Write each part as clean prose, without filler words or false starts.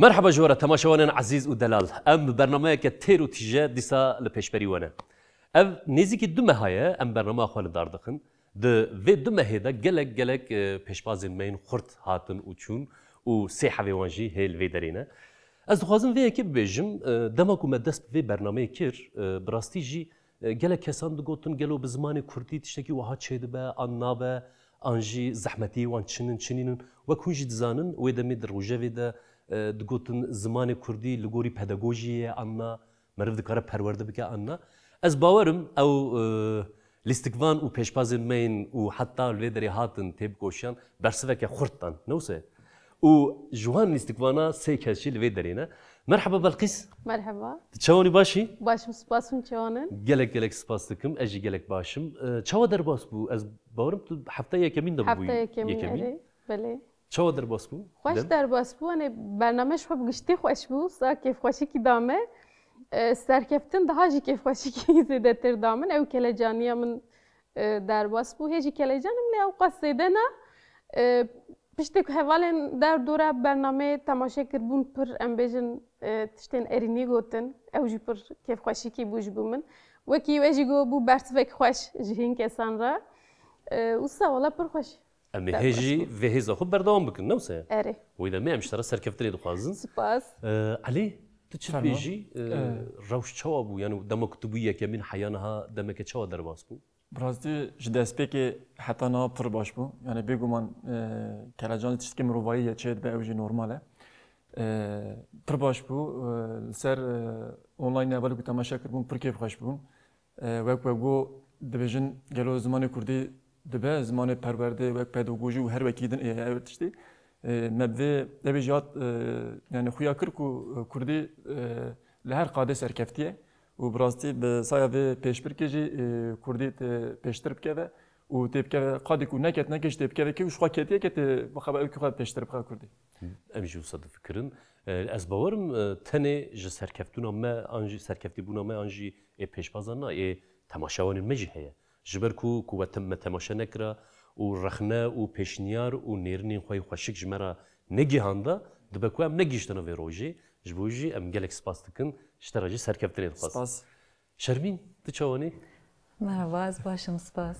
مرحبا جوارا تماشاوانان عزیز و دلال ام برنامه که تیر و تیجه دیسا لپیشبری وانه اف نزیکی دو مهایه ام برنامه خوال دار دخن ده و دو مهه ده گلک پیشبازین مین خورد هاتن و چون و سه حوی وانجی هیل وی درینه از دخوازم وی اکی ببیجم دماغو مدست وی برنامه کر براستی جی گلک کسان دو گوتن گلو بزمان کردی تشتکی وها چیده به آننا به آنجی زحمتی وان چنینن و کنجی دزانن و دمی در روژه وی ده دگوتن زمان کردی لگوری پداگوژی آننا مرد دکاره پرورده بکه آننا از باورم او لیستگوان و پیشبازین مین و حتی الویدری هاتن تیب گوشیان برسوه که خورتن نوسه و جوان لیستگوانا سه کسی الویدرینه مرحبا بلقیس مرحبا چوانی باشی؟ باشم سپاسون چوانن گلک سپاس دکم اجی گلک باشم چوا در باس بو از باورم تو هفته یکمین دبوی هفته یکمین بله چوا در باس بو؟ خوش در باس بو انه برنامهش خب گشتی خوش بو سا کیف خوشی کی دامه سرکفتن ده هاجی کیف خوشی کی زیده تر دامن او کل جانیا من در باس بو هجی کل جانم لی او قصیده نه پشتی که حوالن در دوره برنامه تماشا کربون پر امبیجن تشتین ارینی گوتن او جی پر کیف خوشی کی بوج بومن وکی وجی گو بو برتفک خوش جهین کسان را وسا ولا پر خوش اما هجی و هزا خب بردام بکن نوسه اره ویدا می امشترا سرکفتنی دخوازن سپاس علی تو چه بیجی روش چوا بو یعنی دم کتبیه که من حیانها دم که چوا در باس بو براستی جدسپی که حتی نا پر باش بو یعنی بگو من کلاجان تشکی مروایی چه به اوجی نرماله پر باش بو سر آنلاین اول که تماشا کردم پر کیف خوش بو وقو دبیجن گلو زمان کردی دبه زمان پرورده و پداگوژی و هر وکیدن تشتی مبدی دبیجات یعنی خویا کرکو کردی لهر قاده سرکفتیه و براستی به سایه پیشبر کجی کردی پیشتر بکه و تبکه قادی کو نکش تبکه که وش خاکتیه که بخواه که خود پیشتر بخواه کردی. امیجو صد فکرن از باورم تنه ج سرکفتونا ما آنجی سرکفتی بونا ما آنجی پیشبازان نه تماشاوان مجیه جبر کو تم تماشا نکره و رخنه و پیشنیار و نیرنی خوای خوشک جمرا نگیهاندا دبکو هم نگیشتن و روجی جبوجی ام گلک سپاس دکن اشتراجی سرکفتنی دخواست. سپاس. شرمین تو چوانی؟ مرحبا از باشم سپاس.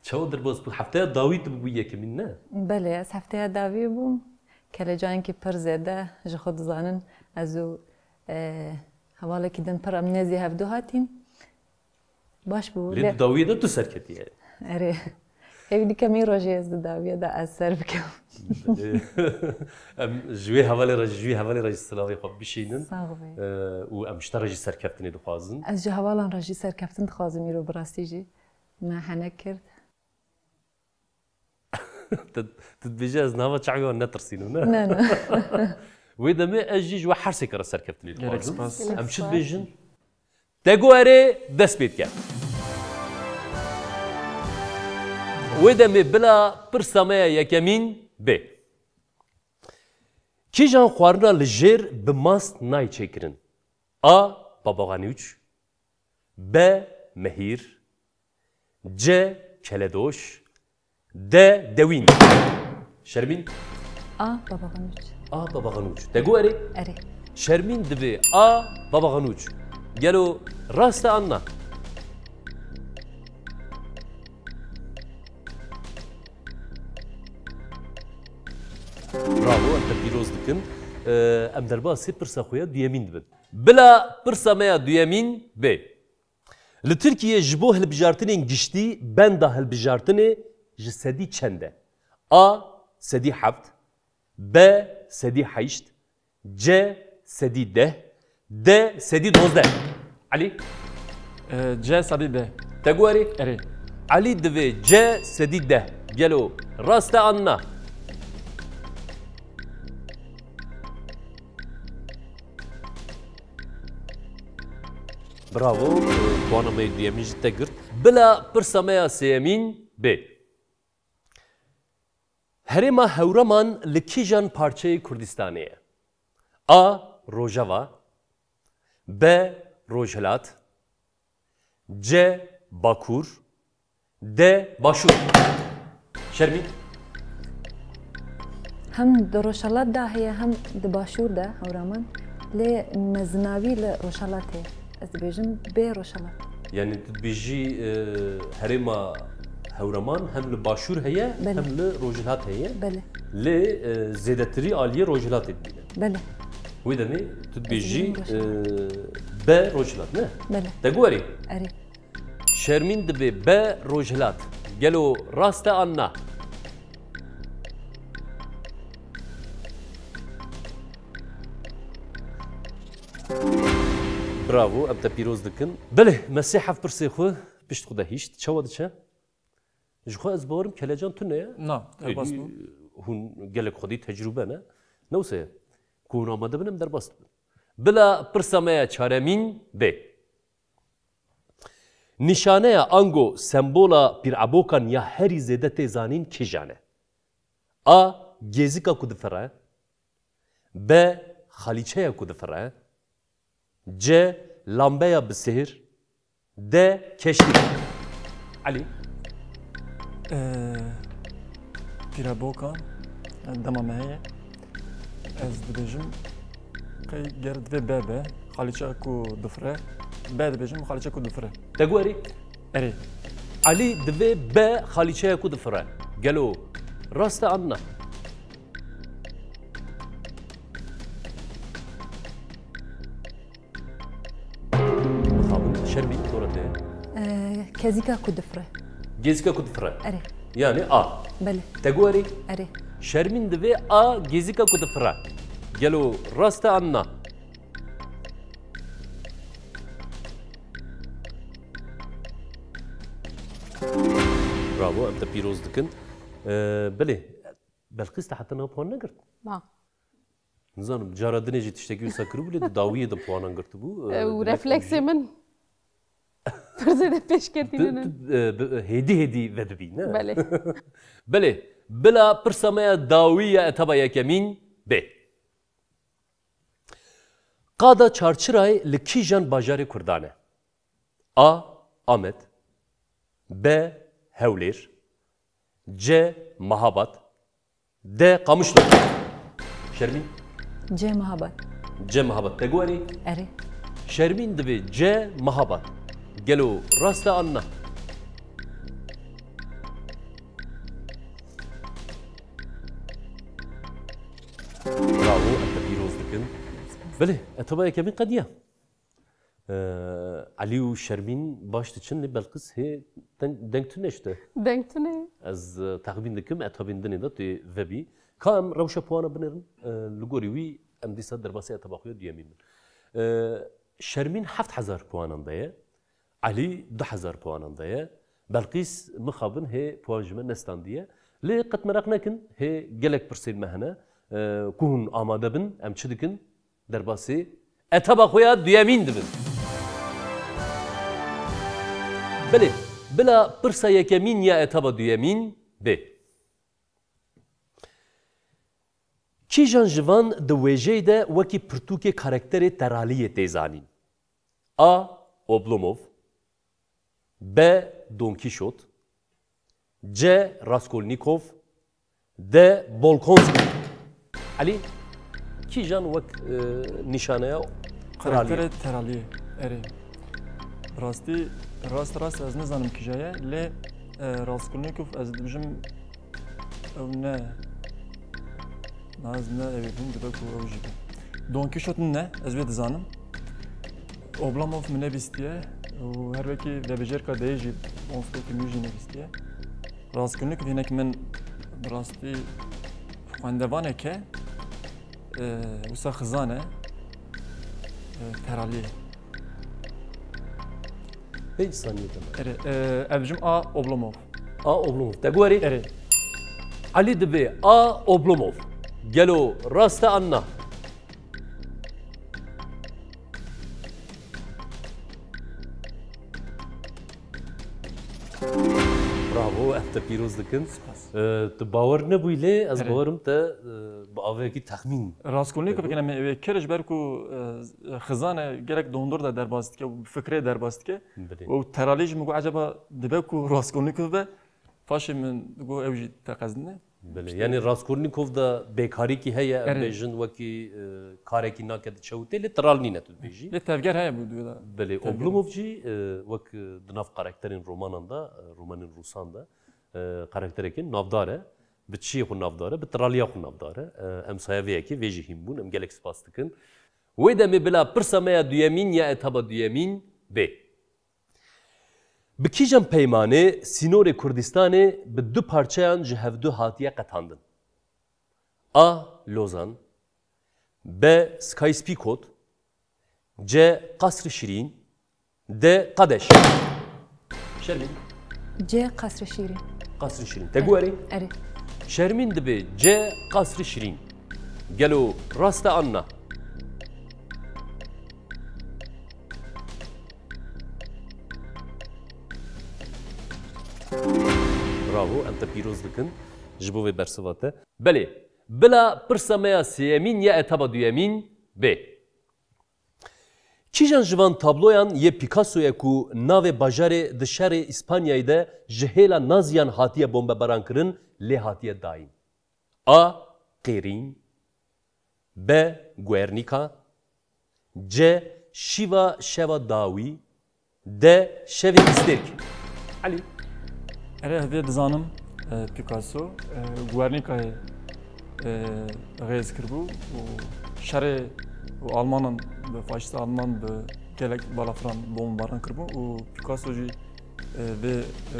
چه در باز بود هفته داوید بگویی که من نه؟ بله از هفته داوی بوم که جایی که پر زده ج خود زانن ازو حواله کردن پر امنیزی هفته هاتین باش بود. لید داوید تو سرکتیه. اره. هیچ کمی روزی از داوید از سر بکم. جوی حواله راجی سلاوی خوب بشینن. و امشتراجی سرکفتنی دخوازن. از جو حواله راجی سرکفتن دخوازم میرو براستی ما حنک کرد. تدبیجه از نوا چعی و نترسینو نه؟ نه. ویدا می اجی جو حرسی کار سرکفتنی دخوازن. سپاس. امشت بیجن. تگواره دست بید کرد. ویدا می بلا پرسامه یکمین به. کی جان خوارنا لجر به ماست نای چکرن. آ باباغانیوچ. ب مهیر. ج کلدوش. د دوین. شرمین. بابا غنوچ. تگو اره؟ اره. شرمین دبی بابا غنوچ. گلو راست آننا. برافو انت پیروز دکن. ام دربا سی پرسا خویا دویمین دبن. بلا پرسا میا دویمین به. لترکیه جبو هلبجارتنین گشتی بنده هلبجارتنه جسدی چنده. سدی هفت. ب سدی هشت. ج سدی ده. د سدی 12. علی؟ ج سدی ده. تگواری؟ اره. علی دوی ج سدی ده. گلو راست آننا. براو بوانا می دیمیج تگرد. بلا پرسامه سیمین به. هرما هورمان لکیجان پارچه کردستانیه. روجاوا. ب روجهلات. ج باکور. د باشور. شرمین. هم دروشالات ده هي هم دباشور ده هورامان لي مزناوي لروشالات هي از بيجم بي روشالات يعني تبيجي هريما هورمان هم لباشور هي بله. هم لروجلات هي بله لي زيدتري عالية روجلات الدين بله ويدني تبيجي ب روجلات نه بله تقولي اري شرمين دبي ب روجلات قالوا راستا عنا برافو ابدا بيروز دكن بله مسيحه في برسي خو بيشت خدا هيشت تشوا دشا جخو از بورم كلاجان تنيا نا درباس بو هون قالك خدي تجربه انا نوسه كون آماده بنم در باست بلا پرسامه چارمین ب نشانه انگو سمبولا پیرعبوکان یا هری زیده تزانین کی جانه ا گزیکا کدفره ب خالیچه کدفره ج لامبه بسهر د کشتی علی پیرابوکان دمامه هي از دبیجم قی گرد و بابه خالیچه کو دفره بعد بيجم خاليتشا كو دفره تقولي اري علي دبي ب خاليتشا كو دفره قالوا راستا عنا خابن شربي دورته كازيكا كودفره جيزكا كو دفره اري يعني بله تقولي اري شرمين دبي جيزكا كو دفره قالوا راستا عنا برافو ابدا بيروز دكن بله بلقيس حتى انا بوان نقرت ما نظام جارا دنيجي تشتكي وسكروا بلي داويه د بوان نقرت بو ورفلكسي من فرزه پیش کردین هدي ذدبي بله بله بلا برسمه داويه اتبا يكمين ب قادا چارچراي لكيجان باجاري كردانه احمد ب هولير ج مهابات د قامشلو شرمين جي مهابات ج مهابات تقولي اري شرمين دبي ج مهابات قالوا راستا أنا برافو أنت بيروز دكن بله أتباعي كمين قديا علي وشرمين باش تشن بلقيس هي دنگتو نشته دنگتونه از تقبين دكم أتبين دني ده تي ذبي كام روشة بوانا بنرن لقوري وي أم دي صدر بس أتباعي ديامين شرمين 7000 بوانا ضيا علي 10000 بوانا ضيا بلقيس مخابن هي بوان جمن نستاندية لي قد مرقناكن هي جلك برسيل مهنا كون آماده بن أم تشدكن درباسي أتباعي ديامين دبن بله بلا برسا يكمين يا اتابا دويمين ب كيجان جوان دو ويجي ده وكي پرتوكي كاركتر ترالية تيزانين اوبلوموف ب دون كيشوت ج راسكولنيكوف د بولكونسكي علي كيجان وك نشانه كاركتر ترالية اري راستي راست از نزانم کجایه لی راسکولنیکوف از دبجم او نه ناز نه اویدیم دبکو او جیده دون کیشوت نه از وید زانم اوبلاموف منه بیستیه و هر وکی دبجر که دیجی اونسکو که میجی نبیستیه راسکولنیکوف هنک من راستی خواندوانه که وسا خزانه ترالیه هيج ثانية تمام اري ابجم اوبلوموف اوبلوموف تقولي اري علي دبي اوبلوموف قالوا راستا أنا برافو أنت بيروز دكن تباور نبوي ليه از باورم تا باوه کی تخمین راسکولنیکوف که کرش برکو خزانه گرک دوندور دا درباست که فکره درباست که و ترالیج مگو عجبا دبکو راسکولنیکوف به فاش من گو اوجی تقزنه بله یعنی راسکورنیکوف دا بیکاری کی هیا بیژن وکی کاری کی نکرد چوته لی ترال نینه تو بیجی یه تفگر هیا بود ولی بله اوبلوموف جی وک دناف کاراکترین روماناندا رومانین روساندا کاراکتری کی نافداره به چی خو نافداره به ترالیا خو نافداره ام سایوی کی ویجی هم بون ام گلکس پاستکن و دمی بلا پرسمه دویمین یا اتابا دویمین به بکیجم پیمانه سینور کردستانه به دو پارچهان جهودو هاتیه قطاندن. A. Lozan B. Skyspikot C. Kasr-ı Şirin D. Kadeş Şermin C. Kasr-ı Şirin. Kasr-ı Şirin Teguari Eri. Şermin dibe C. Kasr-ı Şirin Gelo Rasta Anna Bravo, em te pîroz dikin ji bo vê bersiva te. Belê, bila pirsa me ya sêyemîn ya etaba duyemîn B. Kîjan ji van tabloyan yê Picassoya ku navê bajarê di şerê İspanyayê de ji hêla naziyan hatiye bombebaran kirin lê hatiye dayîn. A. Qêrîn B. Guernica C. Şiva şeva dawî D. Şevê İstêrk Ali اره هدیه دزانم پیکاسو گوارنیکای غیز کربو و شر و آلمانان به فاشیست آلمان به گلک بالافران بمباران کربو و پیکاسو جی به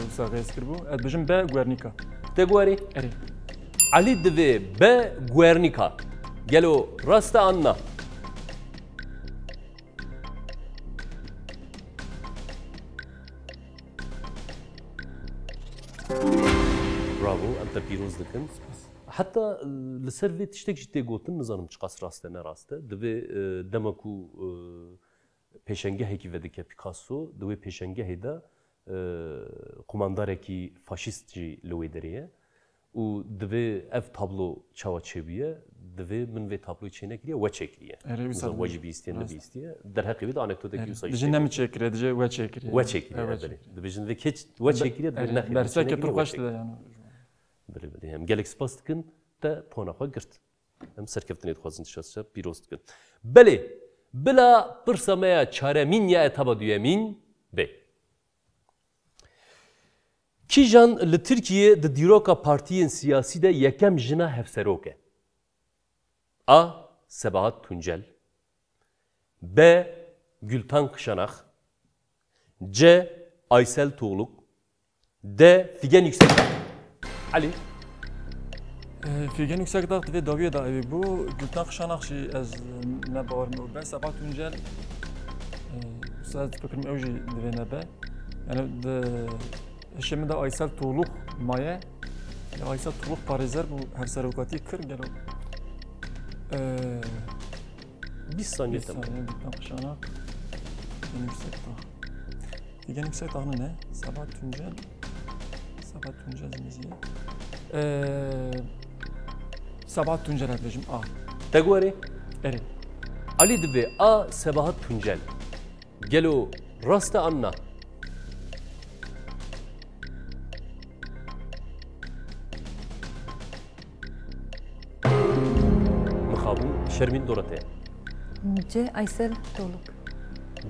وسا غیز کربو اد بجم به گوارنیکا Teguari اره Ali divê B. Guernica gelo rasta anna Bravo, em te pîroz dikin. Heta li ser vê tiştek jî tê gotin nizanim çi qas rast e ne rast e. Divê dema ku pêşengehekî vedike Picasso, di wê pêşengehê de komandarekî faşîst jî li wê derê ye. û divê ev tablo çawa çêbûye, divê min vê tabloyê çênekiriye we çêkiriye. We jî bîstiye nebîstiye. Derheqê wê de anekdotekî wisa دیجی نمی چکره دیجی و چکری we çêkiriye belê. Dibêjin vê keç we çêkiriye divê nexê. برسه که پرخوش ده یعنی Belê belê hem gelek spas dikin te pona xwe girt. Em serkeftinê dixwazin tişa pîroz dikin. Belê bila pirsa me ya çaremîn ya etaba duyemîn B. Kîjan li Tirkiye di dîroka partiyên siyasî de yekem jina hevserok e. A. Sebahat Tuncel B. Gültan Kışanak C. Aysel Tuğluk D. Figen Yüksekdağ Ali فیگن yüksek dağ ve daviye da evi bu Gülten Kışanakşi az ne bağırmıyor ben sabah Tuncel sadece fikrim evci ve ne be yani de şimdi de Aysel Tuğluk maye Aysel Tuğluk Parizer bu her serokati kır gel bir saniye tamam Gülten Kışanak Figen yüksek dağ Figen yüksek dağ ne? Sabah Tuncel müziği Sabahat Tuncel ablacığım A. Teguari Eri. Ali divê A. Sebahat Tuncel gelo rasta anna mixabû şermîn dora te C. Aysel Tuğluk.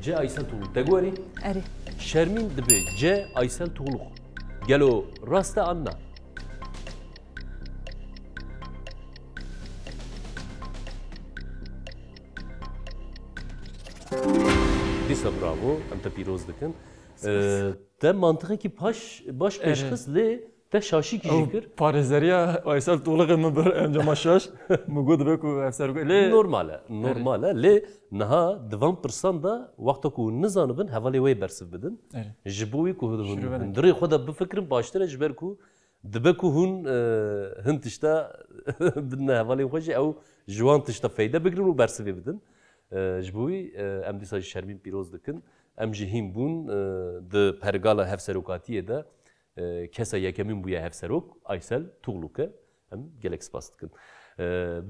C. Aysel Tuğluk Teguari Eri. şermîn divê C. Aysel Tuğluk gelo rasta anna Dîsa bravo, em te pîroz dikin. Te mantıqekî baş pêşxist lê te şaşîkî jî kir. Parizeriya Aysel Tuğluk mı bir encama şaş mı god be ku efser lê Normal e, normal e. Lê niha divan pirsan da wexta ku nizanibin hevalê wê bersiv bidin. Ji bo wî ku hundirê xwe de bifikirin baştir e ji ber ku dibe ku hûn hin tişta bidine hevalê xwe jî ew ji wan tişta feyde bigirin û bersivê bidin. Ji bo wî em dîsa jî şermîn pîroz dikin. Em jî hîn bûn di pergala hevserokatiyê de kesa yekemîn bûye hevserok Aysel Tuğluk e. Em gelek spas dikin.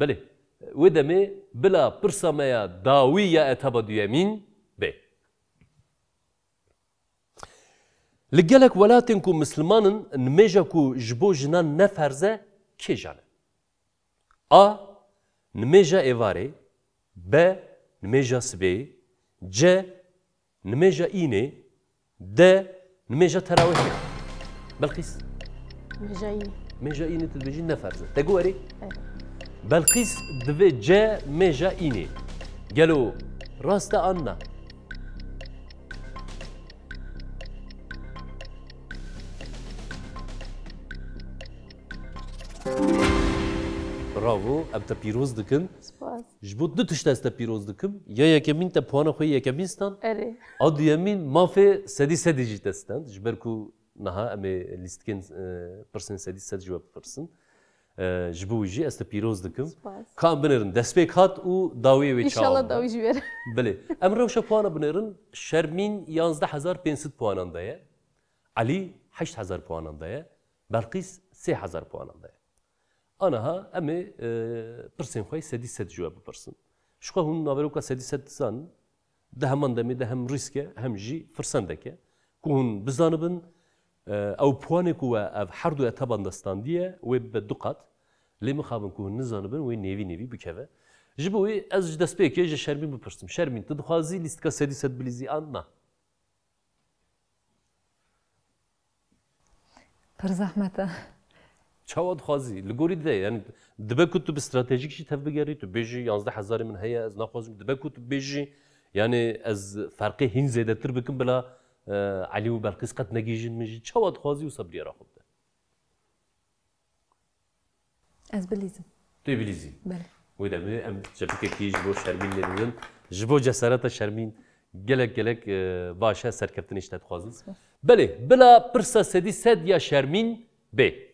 Belê, wê demê bila pirsa me ya dawî ya etaba duyemîn B. Li gelek welatên ku mislimanin nimêja ku ji bo jinan ne ferz e kêjane. A. Nimêja êvarê. B. Nimêja sibê. C. Nimêja înê. D. Nimêja terawihê. Belqîs. مجايين Mêja înê tu dibêjî ne ferz e. Te got erê? Belqîs divê C. Mêja înê. Gelo rast e an ne? Bravo, em te pîroz dikin. سپاس Ji bo du tişt ez te pîroz dikim. Ya yekemîn te puana xwe yekemîn stan. اري A duyemîn mafê sedî sedî jî te stan. Ji ber ku niha em ê lîstikên pirsin sedî sed ji we bipirsin. Ji bo wî jî ez te pîroz dikim. سپاس Ka em binêrin destpêk hat û dawiyê wê ان شاء الله çawa. داوي جوير Bilê. Em rewşa puana binêrin. Şermîn 11,500 puanan da ye. Alî 8000 puanan da ye. Belqîs 3000 puanan da ye. Anaha em ê pirsên xwe sedî sed ji we bipirsin. Ji xwe hûn naveroka sedî sed dizanin. De heman demê de hem rîsk e hem jî firsendek e. Ku hûn bizanibin ew puanê ku we ev her du etaban de standiye wê be du qat. Lê mixabin ku hûn nizanibin wê nêvî nêvî bikeve. Ji bo wê ez ji destpêkê ji Şermîn bipirsim. Şermîn tu dixwazî lîstika sedî sed bilîzî an na. پر زحمته Çawa dixwazî li gorî de yani dibe ku tu bi stratejîk jî tev bigerî tu bêjî 11,000 min heye ez naxwazim dibe ku tu bêjî yani ez ferqê hîn zêdetir bikim bila Elî û Belqîs qet negîjin min jî çawa dixwazî û sebriyara xwe bide. از بلیزم Tu ê bilîzî. بله Wê demê em cepikekî ji bo Şermîn lêdin ji bo cesereta Şermîn gelek gelek baş e serkeftinê ji te dixwazî. Belê bila pirsa sedî sed ya Şermîn bê.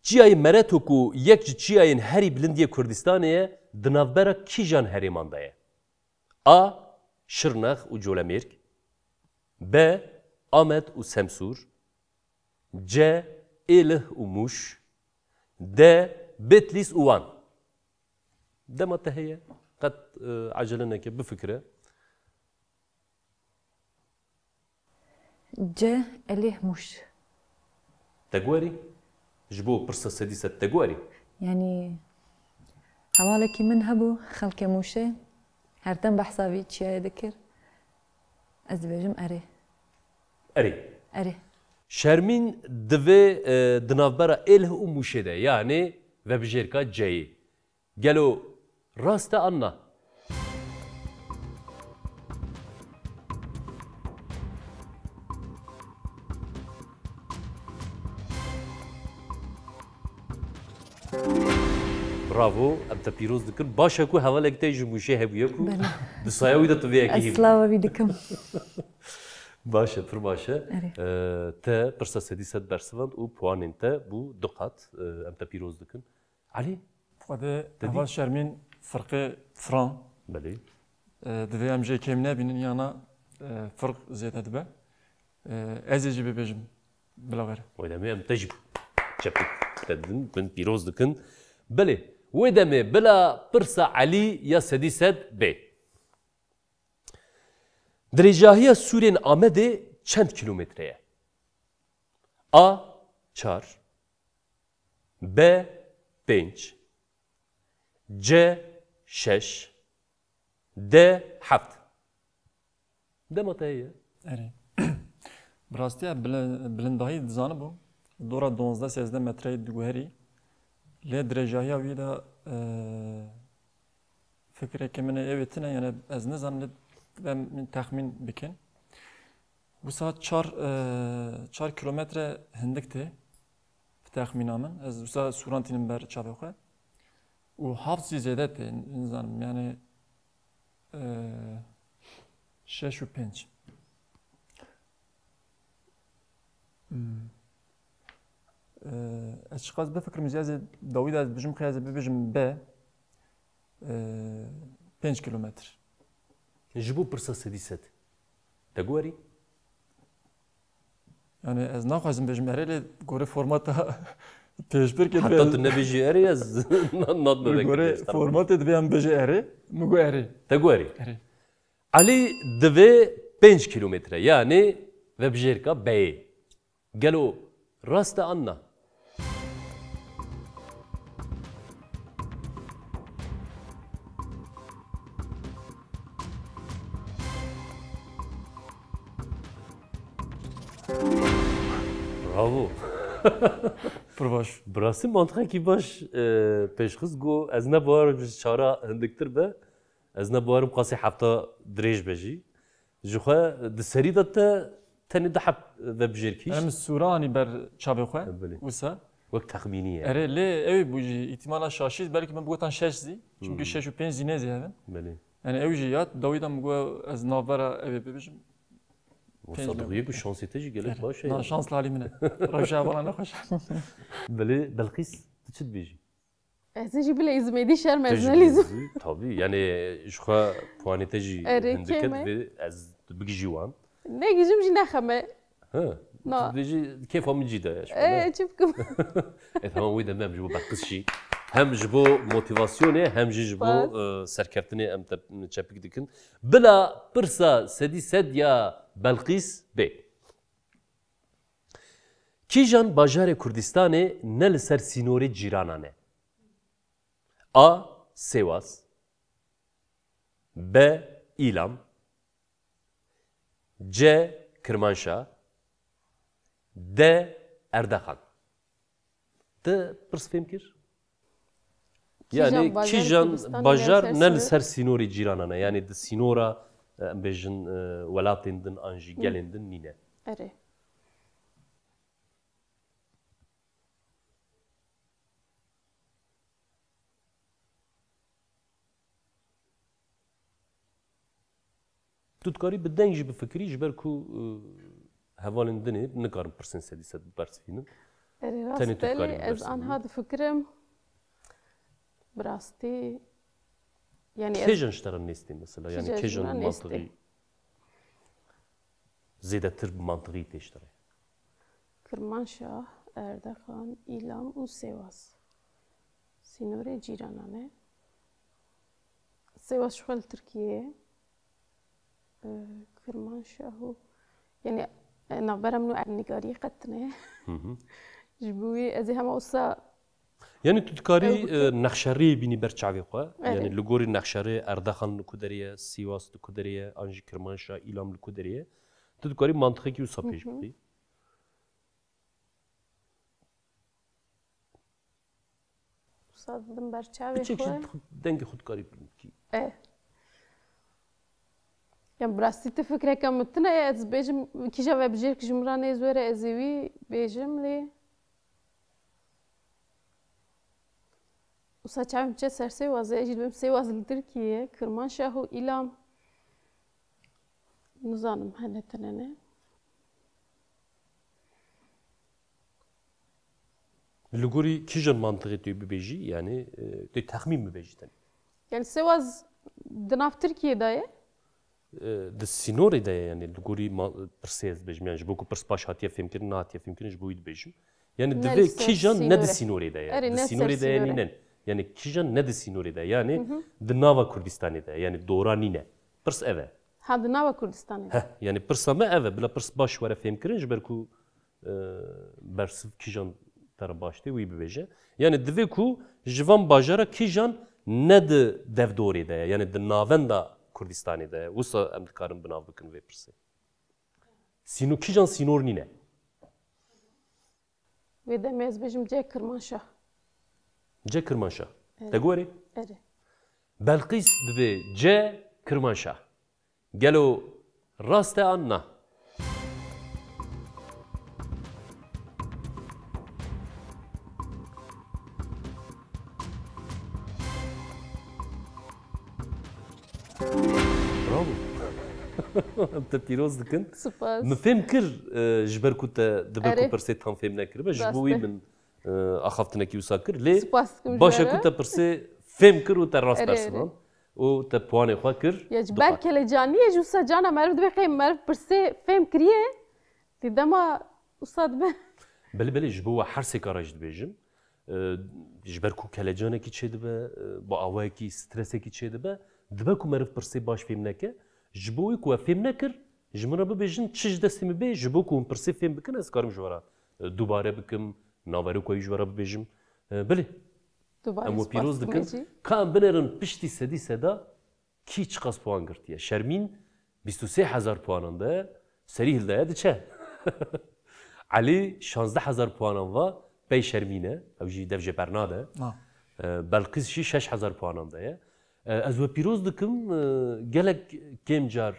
Çiyayê Mereto ku yek ji çiyayên herî bilindiyê Kurdistanê ye di navbera kîjan herêman de ye? A. Şirnex û Colemêrg. B. Amed û Semsûr. C. Êlih û Mûş. D. Bitlis û Wan. Dema te heye qet acele neke bifikire. ج الیه موش Te gwerî? Ji bo pirsa sedî sed te gwerî? يعني حوالك من هبو خلك موشة هرتم بحسابي تشيا ذكر أزبجم أري Erê. أري Şermîn divê di navbera Êlih û Mûşê de yani vebijêrka Ceyê. Gelo rast e an na? Bravo, em te pîroz dikin. Baş e ku hevalek te ji Mûşê hebûye ku di saya wî de tu vê yekî hebû. السلاوة بيدكم Baş e, pir baş e. Evet. Te pirsa sedî sed bersivand û puanên te bû du qat em te pîroz dikin. Alî? Xwedê heva Şermîn firqê Fran Belê. divê em jê kêm nebînin yana firq zêde dibe. Ez ê jî bibêjim bila were. Wê demê em te jî çepik te didin, bin pîroz dikin. Belê. Wê demê bila pirsa Elî ya sedî sed bê. Dirêjahiya Sûrên Amedê çend kilometre ye? A. 4 B. 5 C. 6 D. 7 Dema te heye. Erê. Bi rastiya bilindahî dizanibû dora 12-13 metreyê diguherî. Lê dirêjahiya wî de fikrekê min ê evê tune yani ez nizanim min texmîn bikin. Wisa 4 kilometre hindik tê bi texmîna min. Ez wisa sûrantînim ber çavê xwe. û heft jî zêde tê nizanim yani 6 û 5. Ez çiqas bifikirim ji ez ê dawî de ez bijim xwe ez ê bibêjim B 5 kilometr. Ji bo pirsa sedî sed te gwerî? Yani ez naxwazim bêjim erê lê gorê formata pêşbirkê Heta tu nebêjî erê ez nadme gorê formatê divê em bêje erê min got erê. te gwerî. Erê. Elî divê 5 kilometre yani vebijêrka B'yê. gelo rast e anna. Bravo. پر باش براستی منطقه کی باش پیشخص گو از نبارم چارا هندکتر به از نبارم قاسی هفته دریج بجی جوخه دسری داده تنی ده حب و بجیر کیش هم سورانی بر چابه خواه بله. وسا وقت تخمینیه اره لی اوی بوجی احتمالا شاشید بلکه من بگوتن 6 زی چونکه 6 و 5 زی نزی هستن بله yani اوی جیات داویدم بگو از ناورا اوی ببیشم مصادقیه کو شانسی تجی گلک باشه نه شانس لالی منه روش اولا نخوش بله بلقیس چت بیجی از اینجی بله ازمدی شرم از تجی نلیزم tabii yani şuha puanı tecih Ere, hindeket keme? ve az bigi jiwan. نه گیجم جی نخمه Ha. نه Teci keyf amı cida ya. چی بکم Tamam o yüzden hem jibo bakız şey. Hem jibo motivasyonu hem jibo serkeftini hem çepik dikin. Bila pırsa sedi sed ya Belqis bey. Kijan bajarê Kurdistanê ne li ser sînorê cîranan e? A. Sêwas B. İlam C. Kirmanşah D. Erdoğan. De pırs fêm kir? Yani kijan bajar ne li ser sînorê cîranan e? Yani di sînora em bêjin welatên din an jî gelên din nîne. اره Tu dikarî bi deng jî bifikirî ji ber ku hevalên dinê nikarin pirsên sedî sed bersivînin. اره Tenê tu راست dikarî از آنها دفکرم براستی yani Kêjan ji te re nêstê mesela yani Kêjan ji kêjan me nêstê. mantiqî zêdetir bi mantiqî tê ji te re. Kirmanşah, Erdoğan, İlam û Sivas. Sînorê cîranan e. Sivas ji xwe li Tirkiyeyê. Kirmanşah û yani navbera min û erdnigariyê qet tune. Ji bo wê ez ê hema wisa Yani tu dikarî nexşeriyê bînî ber çavê xwe Evet. yani li gorî nexşerê Erdoğan li ku derê ye, Sîwas li ku derê ye, an jî Kirmanşah, İlam li ku derê ye. Tu dikarî mantiqekî wisa pêş bixî. wisa didim ber çavê Biçek xwe. ji dengê xwe dikarî bikî. Yani birastî te fikreke min tune ye ez bêjim kîja ve bijêr ki ji min re nêz were ez ê wî bêjim lê wisa çavên çe ser Sêwazê ez jî dibim Sêwaz li Tirkiyeyê Kirmanşah û İlam nizanim hene tune ne Li gorî kîjan mantiqê tu bibêjî yani tu texmîn bibêjî tenê. yani Sêwaz di nav Tirkiyeyê ye Di sînorê de ye yani li gorî pirsê ez dibêjim yani ji bo ku pirs baş hatiye fêmkirin nehatiye fêmkirin ji bo wî dibêjim. Yani Ne divê li ser kîjan ne di sînorê. sînorê de ye. Erê, Di ne sînorê ser de ye sînorê. nînen. Yani kîjan ne di sînorê de yani di nava Kurdistanê de yani dora nîne. Pirs ev e. ha di nava Kurdistanê Heh yani pirsa me ev e bila pirs baş were fêmkirin ji ber ku bersiv kîjan tere baş tê wî bibêje. Yani divê ku ji van bajara kîjan ne di devdorê de ye yani di navenda Kurdistanê de ye. Wisa em dikarin binav bikin vê pirsê. Sînor kîjan sînor nîne. wê demê ez bêjim cê Kirmanşah C Kirmanşah. Te gorê? erê Belqîs dibe C Kirmanşah. Gelo rast e an na. Bravo. Te pîroz dikin. spas Min fêm kir ji ber ku te dibe ku Erê. pirsê tam fêm nekiribe ji Rast bo e. wî min axaftinekî wisa kir lê spas dikim ji başa we ku re. te pirsê fêm kir û te rast Erê, bersivan û te puanê xwe kir. Ya ji ber kelecaniyê ji wisa cana meriv dibe qey meriv pirsê fêm kiriye di dema wisa dibe Belê belê ji bo we her sêkara jî dibêjim. Ji ber ku kelecanekî çê dibe, bi awayekî stresekî çê dibe, dibe ku meriv pirsê baş fêm neke, ji bo wî ku we fêm nekir, جمرا ببیجن چیز دستی می بی جبو کم پرسی فهم بکن از کارم جوارا دوباره بکم ناورو کوی جوارا ببیجم بله اما پیروز دکن کام بنرن پشتی سدی صدا کی چقدر puan گرتیه شرمین 23,000 puanında seri hildaya çe Ali 16,000 puanında bey şermine evji devje bernade Belkıs şi 6,000 puanında ya az ve piroz dikim gelek kemcar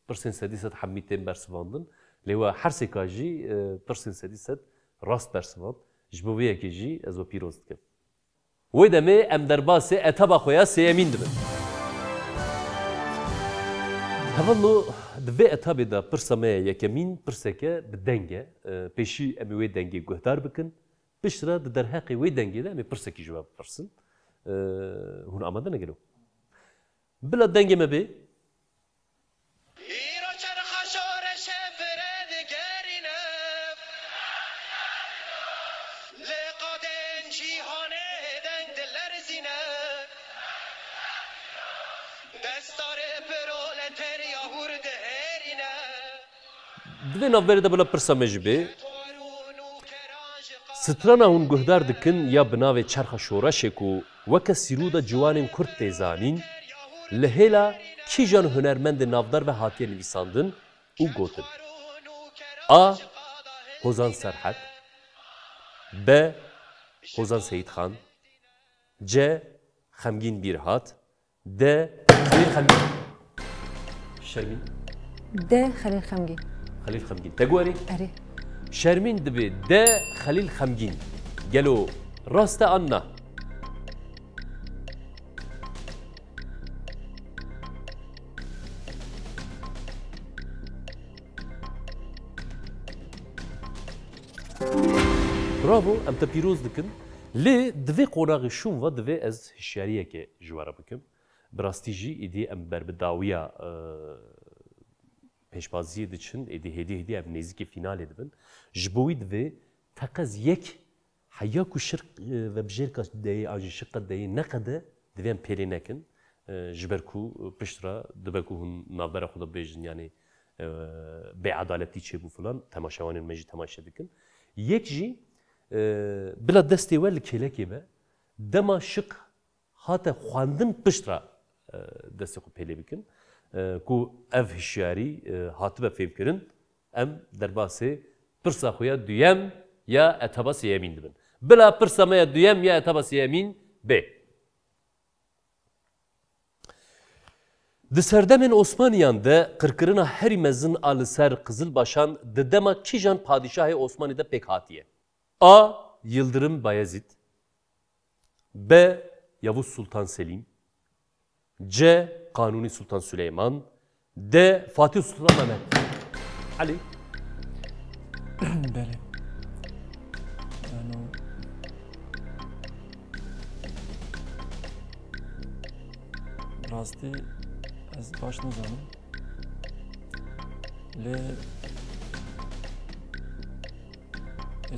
persen sedisat hammitem bersvandın lewa her sekaji persen sedisat rast bersvand jboviye keji az ve piroz dikim ve deme em derbase etaba xoya seyemin dibin هەڤڵۆ divê etabê de pirsa me yekemîn pirseke bi denge pêşî em ê wê dengê guhdar bikin piştre di derheqê wê dengê de em ê pirsekî ji we bipirsin hûn amade ne gelo bila dengê me bê divê navberê de bila pirsa me ji bê strana hûn guhdar dikin ya bi navê çerxa şoreşê ku weke sîrûda ciwanên Kurd tê zanîn li hêla kîjan hunermendê navdar ve hatiye nivîsandin û gotin A. Hozan Serhet B. Hozan Seyidxan C. Xemgîn Bîrhat D. Xelîl Xemgîn Şermîn D Xelîl Xemgîn Xelîl Xemgîn tegwarî erê Şermîn dibe D. Xelîl Xemgîn gelo rast e an na Bravo em te pîroz dikin lê divê qonaxê şûn ve divê ez hişyariyekê ji we re bikim bi rastî jî êdî em berbidawiya pêşbaziyê diçin êdî hêdî em nêzîkî finalê dibin ji bo wî divê teqez yek heya ku şirk ve bijêrka deyê an jî şiqa deyê neqede divê em pêrê nekin ji ber ku piştre dibe ku hûn navbera xwe de bêjin yanî bêedaletî çêbû filan temaşewanên me jî temaşe dikin yek jî bila destê we li kêlekê me dema şiq hate xwandin piştre destê xwe pêlê bikin ku ev hişyarî hatibe fêmkirin em derbasê pirsa xwe ya duyem ya etaba sêyemîn dibin bila pirsa me ya duyem ya etaba sêyemîn B Di serdemên Osmaniyan de qirkirina herî mezin a li ser Qizilbaşan di dema kîjan padîşahê Osmanî de pêk hatiye A. Yıldırım Bayezid B. Yavuz Sultan Selim C. Kanuni Sultan Süleyman D. Fatih Sultan Mehmet Ali Bəli. Yani rastî ez baş nizanim lê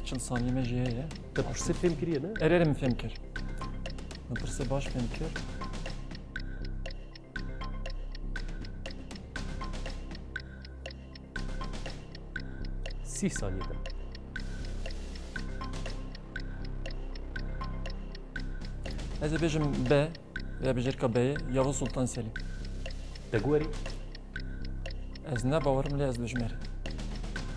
çil saniyê me jî heye te pirsê fêm kiriye ne erê min fêm kir min pirsê baş fêm kir Sih saniyede ez ê bêjim B ya bijêrka B'yê Yavuz Sultan Selim tegwerî ez ne bawerim lê ez dijmerî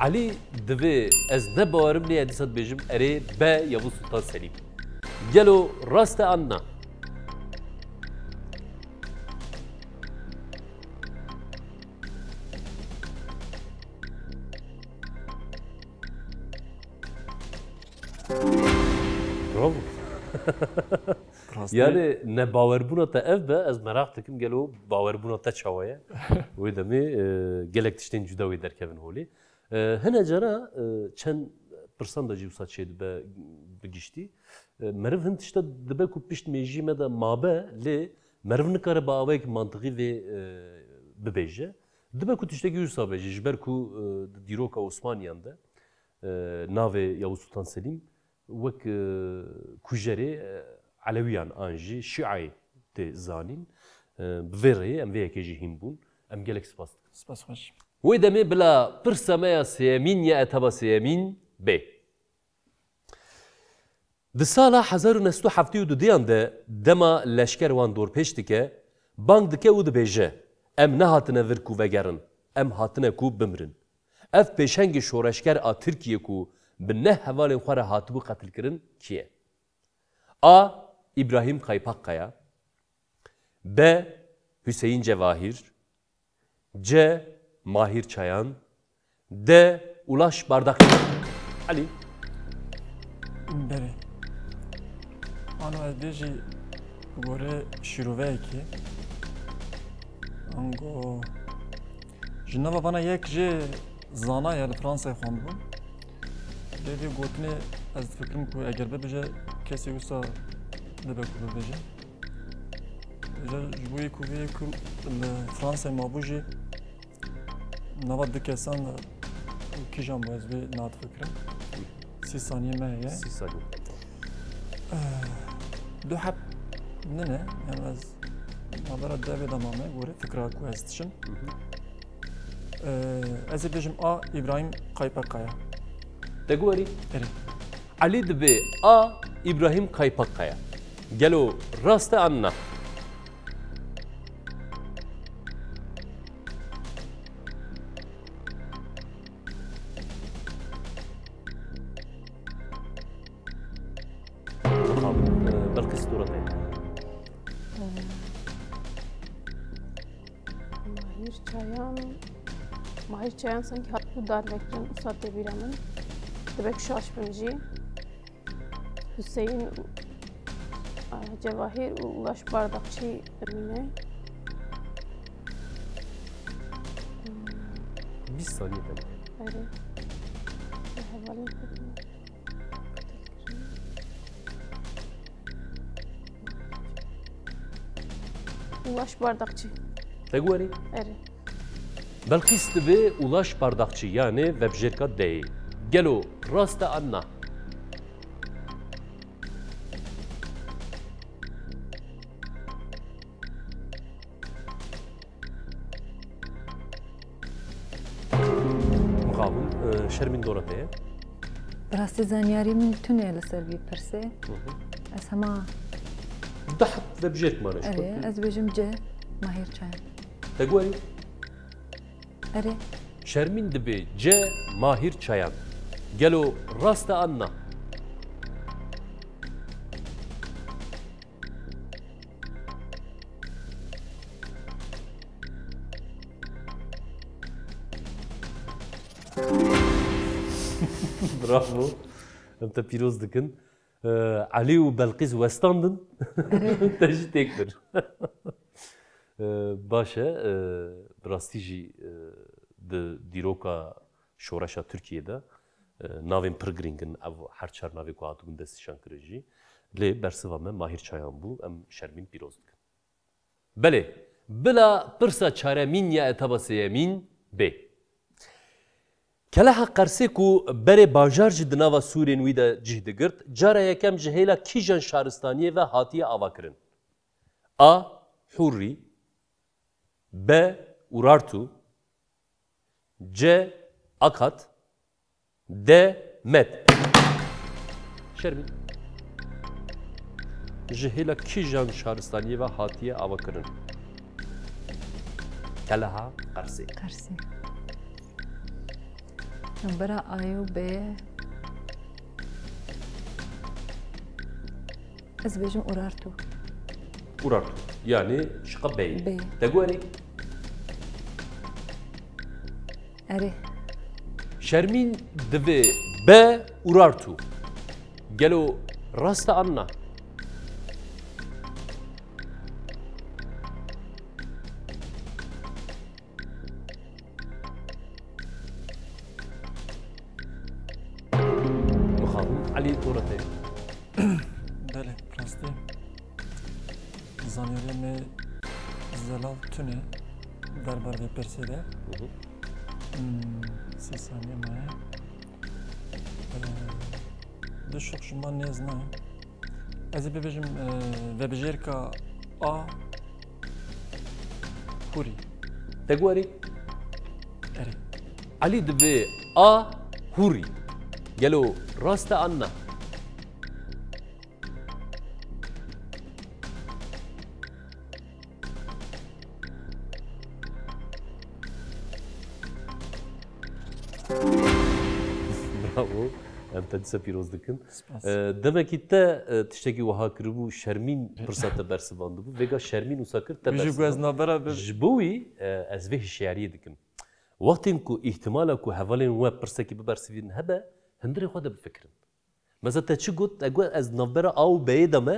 Ali divê ez ne bawerim lê dîsa dibêjim erê B. Yavuz Sultan Selim gelo rast e an na Bravo. Yani ne bawerbûna te ev be ez merak dikim gelo bawerbûna te çawa ye wê demê gelek tiştên cuda wê derkevin holê hene cara çend pirsan da jî wisa çê dibe bigiştî meriv hin tişta dibe ku pişt mêjî me de mabe lê meriv nikare bi awayekî mantiqî vê bibêje dibe ku tiştekî wisa bêje ji ber ku dîroka Osmaniyan de navê Yavuz Sultan Selim wek kujerê Alewiyan an jî Şiayê tê zanîn bi vê rêyê em vê yekê jî hîn bûn em gelek spas dikin. Spas xweş. وی دمی بلا پرسمه سیمین یا اتبا سیمین بی. د سال 1972 دیان ده دما لشکر وان دور پشتی که بانگ دکه او دبیجه ام نه هاتنه ورکو وگرن ام هاتنه کو بمرن. اف پیشنگ شورشگر آ ترکیه کو به نه حوال خوره هاتبو قتل کرن کیه؟ A. İbrahim Kaypakkaya B. Hüseyin Cevahir C. Mahir Çayan D. Ulaş Bardakçı. Ali. بله آنو از بیجی گوره شروعه کی انگو جنبا بنا یک جه زانا یا فرانسه خواند بود لیوی گوتنی از فکرم که اگر ببیجه کسی وسا دبه که ببیجه جبوی که بیه که فرانسه ما بوجی نواد دکسان کی جان باید بی نات فکرم 30 saniye me ye. 30 saniye. دو حب ننه يعني از مادر داوی دامامه گوره فکرها کو هستشم از بیجم آ İbrahim Kaypakkaya. Degwari. اری Ali dibe A. İbrahim Kaypakkaya. Gelo raste anna. Belkıs Duratay. Mahir Çayan sanki hakkı darvekten usat biramın. Debek şaşmıncı. Hüseyin Cevahir Ulaş Bardakçı Emine. Bir saniye tabii. Evet. Ulaş Bardakçı. Degwari. Evet. Belkıs dibe Ulaş Bardakçı yani Vebjerka dey. Gelo raste anna. Mukavim Şermin Doratay'a. براستی زانیاری من تونه لسر بی پرسه از همه تحت Vebjerk مانش. اره از بجم جه ماهیر چایم Degwari. اره Şermin dibe C. Mahir Çayan. Gelo raste anna. Bravo. Em te pîroz dikin. Ali û Belqîs westandin. Te jî têk bir. Baş e bi rastî jî di dîroka şoreşa Tirkiyeyê navên pir giring in ev her çar navê ku hatibûn destnîşan kirin jî lê bersiva me Mahir Çayan bû em Şermîn pîroz dikin. Belê bila pirsa çaremîn ya etaba sêyemîn bê. Keleha Qersê ku berê bajar ji di nava Sûriyên wî de cih digirt, cara yekem ji hêla kîjan şaristaniyê ve hatiye avakirin? A. Hurrî B. Urartu C. Akat D. Med. Şermin. Ji hêla kîjan şaristaniyê ve hatiye avakirin? Keleha Qersê. قرسی برا آیو به از بجم اورارتو Urartu. Yani şıkka bey. Bey. Degwari. اره Şermin dibe B. Urartu. Gelo rasta anna. Mukavim Ali Doratay. بله راستی زانیاری می زلال تونه در بر وی پرسیده 30 saniye me دو شخص شما نیز نه از ببیجم وبجرکا A Huri Degwari. علی دبی آ هوری گلو راست آننا برافو ام تدسه پیروز دکن دمکی تا تشتکی وها کربو شرمین فرصت برسواند بو وگا شرمین وساکر تا بیشتر گوز نبره جبوی از وی شعری دکم وقتی کو احتمالا کو حوالین و پرسکی ببرسوین هبه هندری خود بفکرن مثلا تا چی گوت اگه از نبره آو بیدمه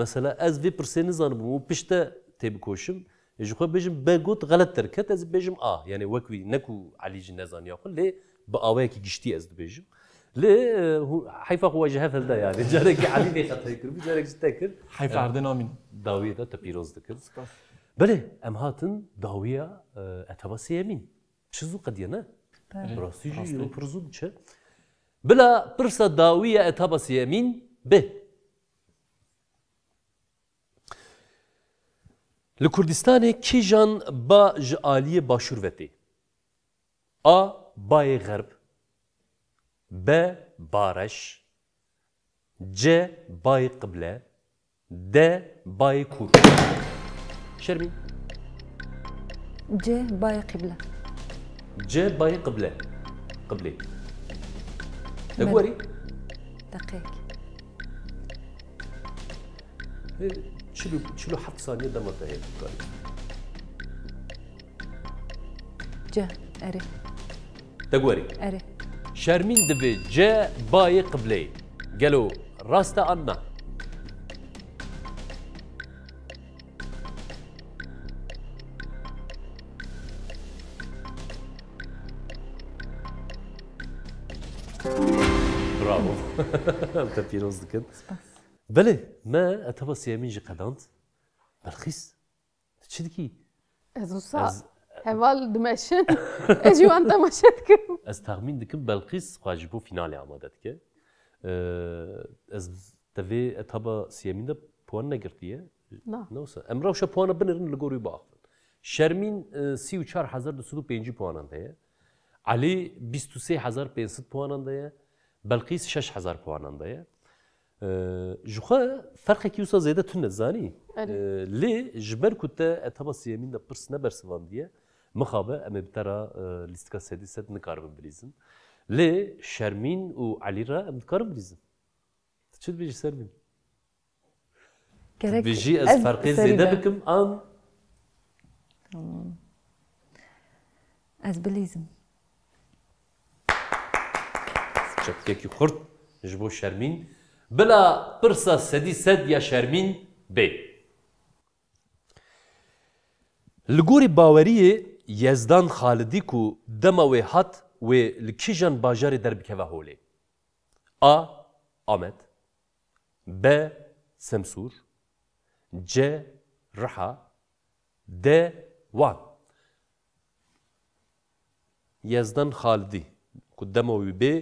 مثلا از وی پرسینی زنم و پشته تیب کوشم جخوا بيجم بقول غلط تركت از بيجم يعني وكوي نكو علي جنازان ياخذ ليه بقواك جشتي از بيجم ليه حيفا هو جهه هذا يعني جارك علي بي خطا يكرب جارك جتاكر حيفا عردنا من داويه ده تبيروز دكر بله ام هاتن داويه اتباسي يمين شزو قد ينا راسي جو فرزو بچه بلا برسا داويه اتباسي يمين به لکردستان کیجان با جالی باشور وتی آ بای غرب ب بارش ج بای قبله د بای کور شرمین ج باي قبلة ج بای قبله قبله تقولي دقيق شلو حط ثانية ده منتهي بكاري ج أري تقولي أري شرمين دبي جا باي قبلي قالوا راستا أنا برافو انت بيروز دكن بله ما اتبص يمين جي قدانت بلخيس تشدكي ازوسا هوال دمشن اجي وانت مشتكم از تخمين دكم بلخيس خواجبو فينالي عمادتك از تبي اتبا سيمين ده بوان نگرتيه نوسا امرا وش بوان بنرن لگوري باخن شرمين 34205 puanandaya علي 23500 puanandaya بلقيس 6000 puanandaya جوخا فرق كيوسا زيادة تون زاني لي جبر كنت اتبص يمين ده برس نبرسوان ديه مخابه ام بترا ليستكا سدي سد نكارب بليزن لي شرمين و علي را ام نكارب بليزن تشد بيجي سرمين بيجي از فرق زيادة بكم ام از بليزن شد كيكي خرط جبو شرمين بلا برسا سدي سد يا شرمين بي لغوري باوريه يزدان خالدي كو دموي هات و لكيجان باجاري دربكه هولي A. Ahmet B. Semsur C. Raha D. Van Yazdan Khalidi ku demovi bê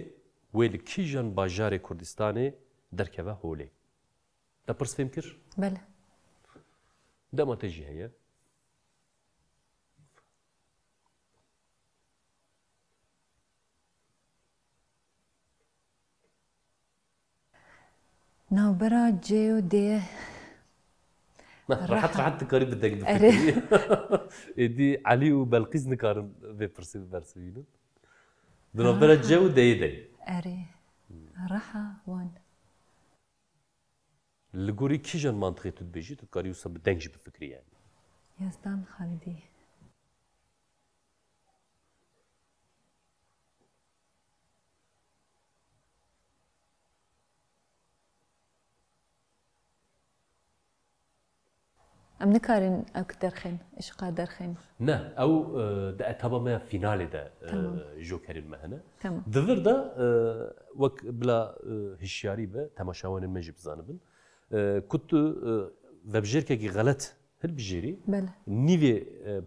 wê li kîjan bajarê Kurdistanê derkeve holê. Te pirs fêm kir? بله Dema te jî heye. ناوبرا جي و دي راحت تكاري بدك بفكري دي علي وبلقيس نكارن ببرسي برسوينو دنابرا جو دي اري راحة وان لغوري كيجان منطقي تدبيجي تكاري وصا بدنجي بفكري يعني يزدان خالدي ام نكارن اكتر خين ايش قادر خين نه او ده اتابا ما فينالي ده جوكر المهنه تمام دفر ده وك بلا هشياري به تماشاوان المجيب زانبن كنت وبجيركي غلط هل بجيري بله نيفي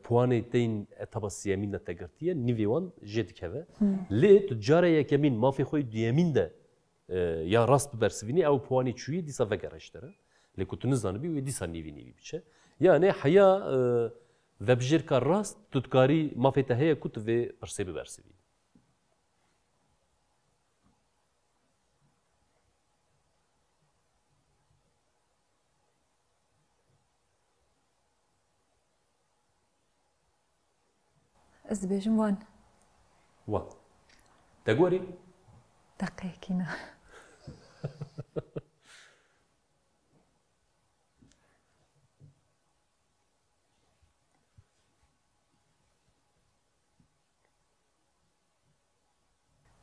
بواني تين اتابا سيامين تاغرتيه نيفي وان جيت كذا لي تجاره يكمين ما في خوي ديامين ده يا راست برسفيني او بواني تشوي دي سافا غراشتره لي كنت نزانبي ودي سان نيفي بيشه يعني حياه ve bijirka rast tutkarî mafê te heye ku tu vê pirsê bibersivî. Ez dibêjim wan. Wan. Te gorî? Deqeyekî ne.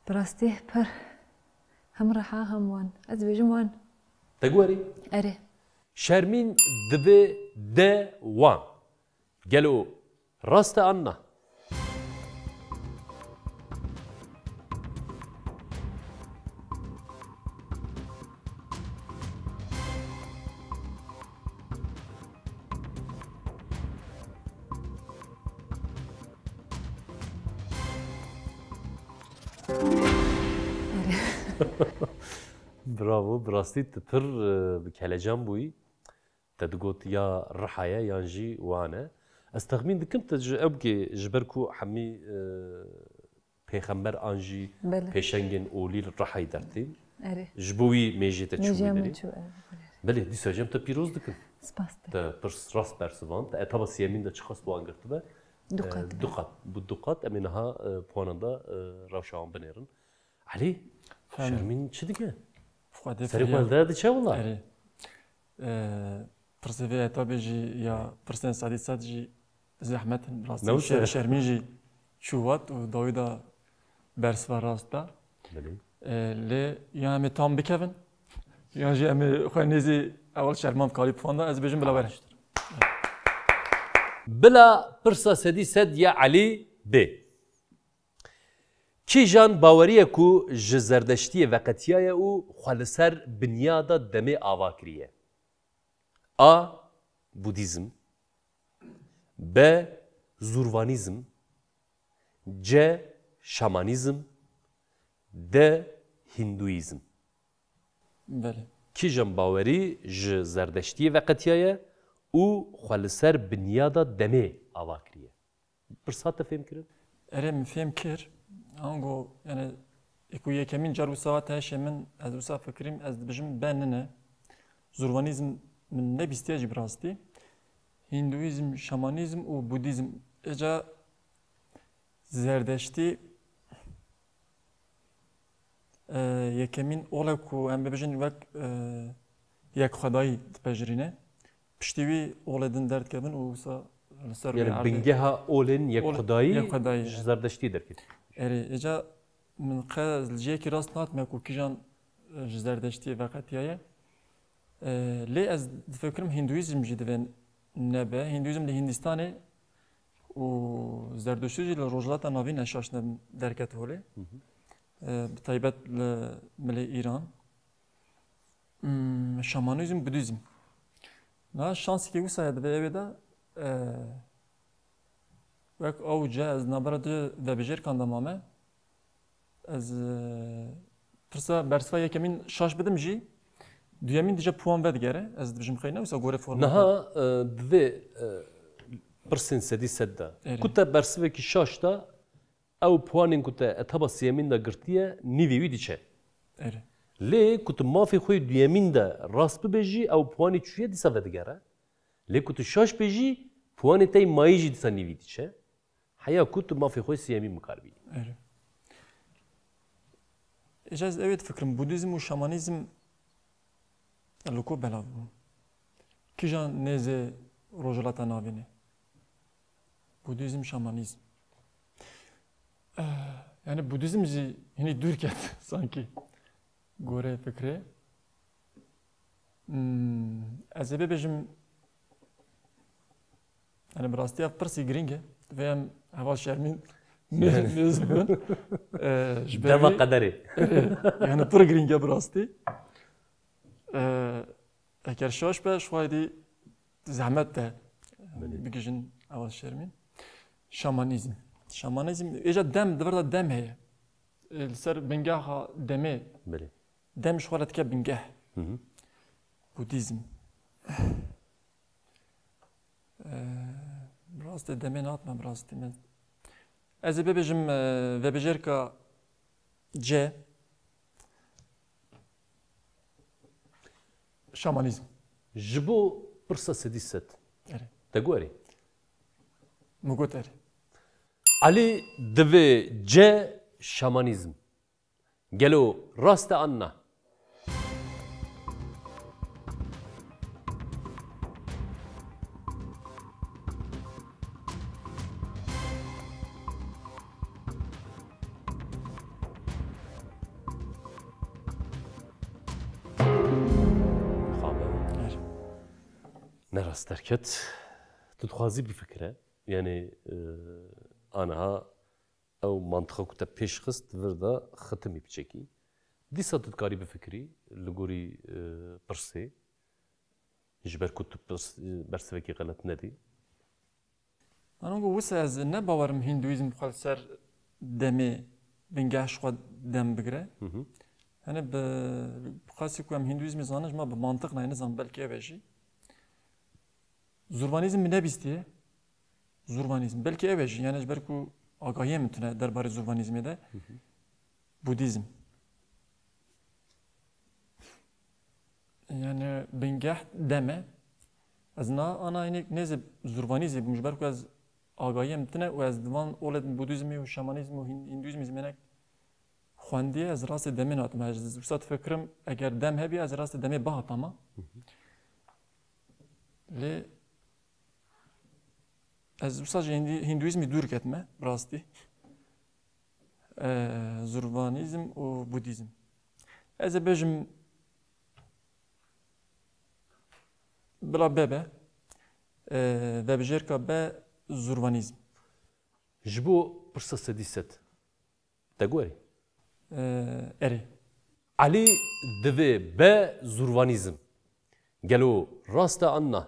Bi rastî pir hem reha hem wan. Ez dibêjim wan. Te gorî? Erê. Şermîn divê de wan. Gelo rast e an na? Bravo, bi rastî tu pir kelecan bûyî. Te digot ya riha ye yan jî wan e. Ez texmîn dikim te ji ew bikê ji ber ku hemî pêxember an jî Bele. pêşengên olî rihayê dertîn. Erê. Ji bo wî mêjê te çû Mêjiya min derî. çû ev. Belê dîsa jem te pîroz dikim. Spas te. Te pir rast bersivan. Te etaba siyemîn de çi xas wan girtibe? Du qat. Du qat. Bu du qat em ê niha puanan da rewşa wan binêrin. Elî, şermîn çi dike? Serê xwe li de diçe wila? Erê. Pirsê vê etabê jî ya pirsên sedî sed jî zehmetin rastî. Newşe. Şermîn jî çû wat û dawî da bersiva rast da. Belê. Lê ya em ê tam bikevin. Ya jî em ê xwe nêzî ewel şerman kalî pifanda ez dibêjim bila were. Bila pirsa sedî sed ya Elî bê. Kîjan baweriye ku ji zerdeştiyê veqetiyaye û xwe li ser binyada demê ava kiriye? A. Budîzm B. Zurvanîzm C. Şamanîzm D. Hinduîzm. Belê. Kîjan bawerî ji zerdeştiyê veqetiyaye û xwe li ser binyada demê ava kiriye? Pirsa te fêm kirin? Erê min fêm kir. Ango yani ku yekemîn car wisa te heşê min ez wisa fikirîm ez dibêjim B nine. Zurvanîzm min nebîstiye jî bi rastî. Hinduîzm, şamanîzm û budîzm. Eca zerdeştî yekemîn ola ku em bibêjin wek yekxwedayî dipejirîne. Piştî wî olê din derdkevin û wisa li ser Yani bingeha olên yekxwedayî Yekxwedayî, ji zerdeştî derket. Erê eca min qe li ciyekî rast natime ku kîjan ji zerdeştiyê veqetiyaye. Lê ez difikirim Hinduîzm jî divê nebe. Hinduîzm li Hindistanê û zerdeştî jî li rojhilata navî neşaşine derket holê. Bi taybet li milê İran. Şamanîzm, budîzm. Na şansekî wisa ye divê evê de wek awce ez nabera du vebijêrkan de mame. Ez pirsa bersiva yekemîn şaş bidim jî duyemîn dije puan vedigere. Ez dibêjim xeyr ne wisa gore forma. Niha divê pirsên sedî sed de ku te bersivekî şaş da ew puanên ku te etaba siyemîn de girtiye nîvê wî diçe. Erê. Lê ku tu mafê xwe duyemîn de rast bibêjî ew puanê çûye dîsa vedigere. Lê ku tu şaş bêjî puanê te mayî jî dîsa nîvî diçe. Heya ku tu mafê xwe siyemîn bikarbînî. Erê. Eca ez evê difikirim budîzm û şamanîzm li ku belav bûn. Kîjan nêzê rojhilata navî ne? Budîzm, şamanîzm. Yani budîzm jî hinî dûr ket sanki. Gore fikrê. Ez ê bibêjim yani bi rastî ev pirsî giring e. Divê em heva şermîn nêz bibin. Dema qederê. Yani pir giring e bi rastî. Eger şaş be şwaydî zehmet de bigîjin heva şermîn. Şamanîzm. Şamanîzm êja dem divir da dem heye. Li ser bingeha demê Belê. dem ji xwe re dike bingeh. Budîzm. راست دمین آتمم راستی من از ببیجم و بجر که جه شامانیزم جبو برسا سدی ست اره تقولي مگوت اره علي دفي جه شامانيزم قالوا راست عنا نراست تركت تتخازي بفكرة يعني أنا أو منطقة كتب بيش خست فردا ختمي بشكي دي صدت بفكري لقوري برسي جبر كتب برسوكي غلط ندي أنا أقول وسا از نباورم هندویزم بخال سر دمي بنجاش خود دم بگره أنا بخاصي كم هندویزم زانش ما بمنطق نه نظام بلکه بيجي زوربانیزم mi ne bistiye? Zurbanizm. Belki evet yani belki agahiye mi tüne derbarı zurbanizmi de Budizm. Yani bengah deme az ana inek neze zurbanizm mش belki az agahiye mi tüne ve az divan oled Budizmi ve şamanizmi ve Hinduizmi ne خوانdiye az rast demin atım. Az usat fikrim eğer dem hebi az rast deme bahat ama le از sadece Hinduizmi dürk etme, rastı. Zurvanizm ve Budizm. Ez bejim bela bebe ve bejerka be Zurvanizm. جبو برسا سدي ست تقولي Eri. علي دفي با زوروانيزم قالوا راست عنا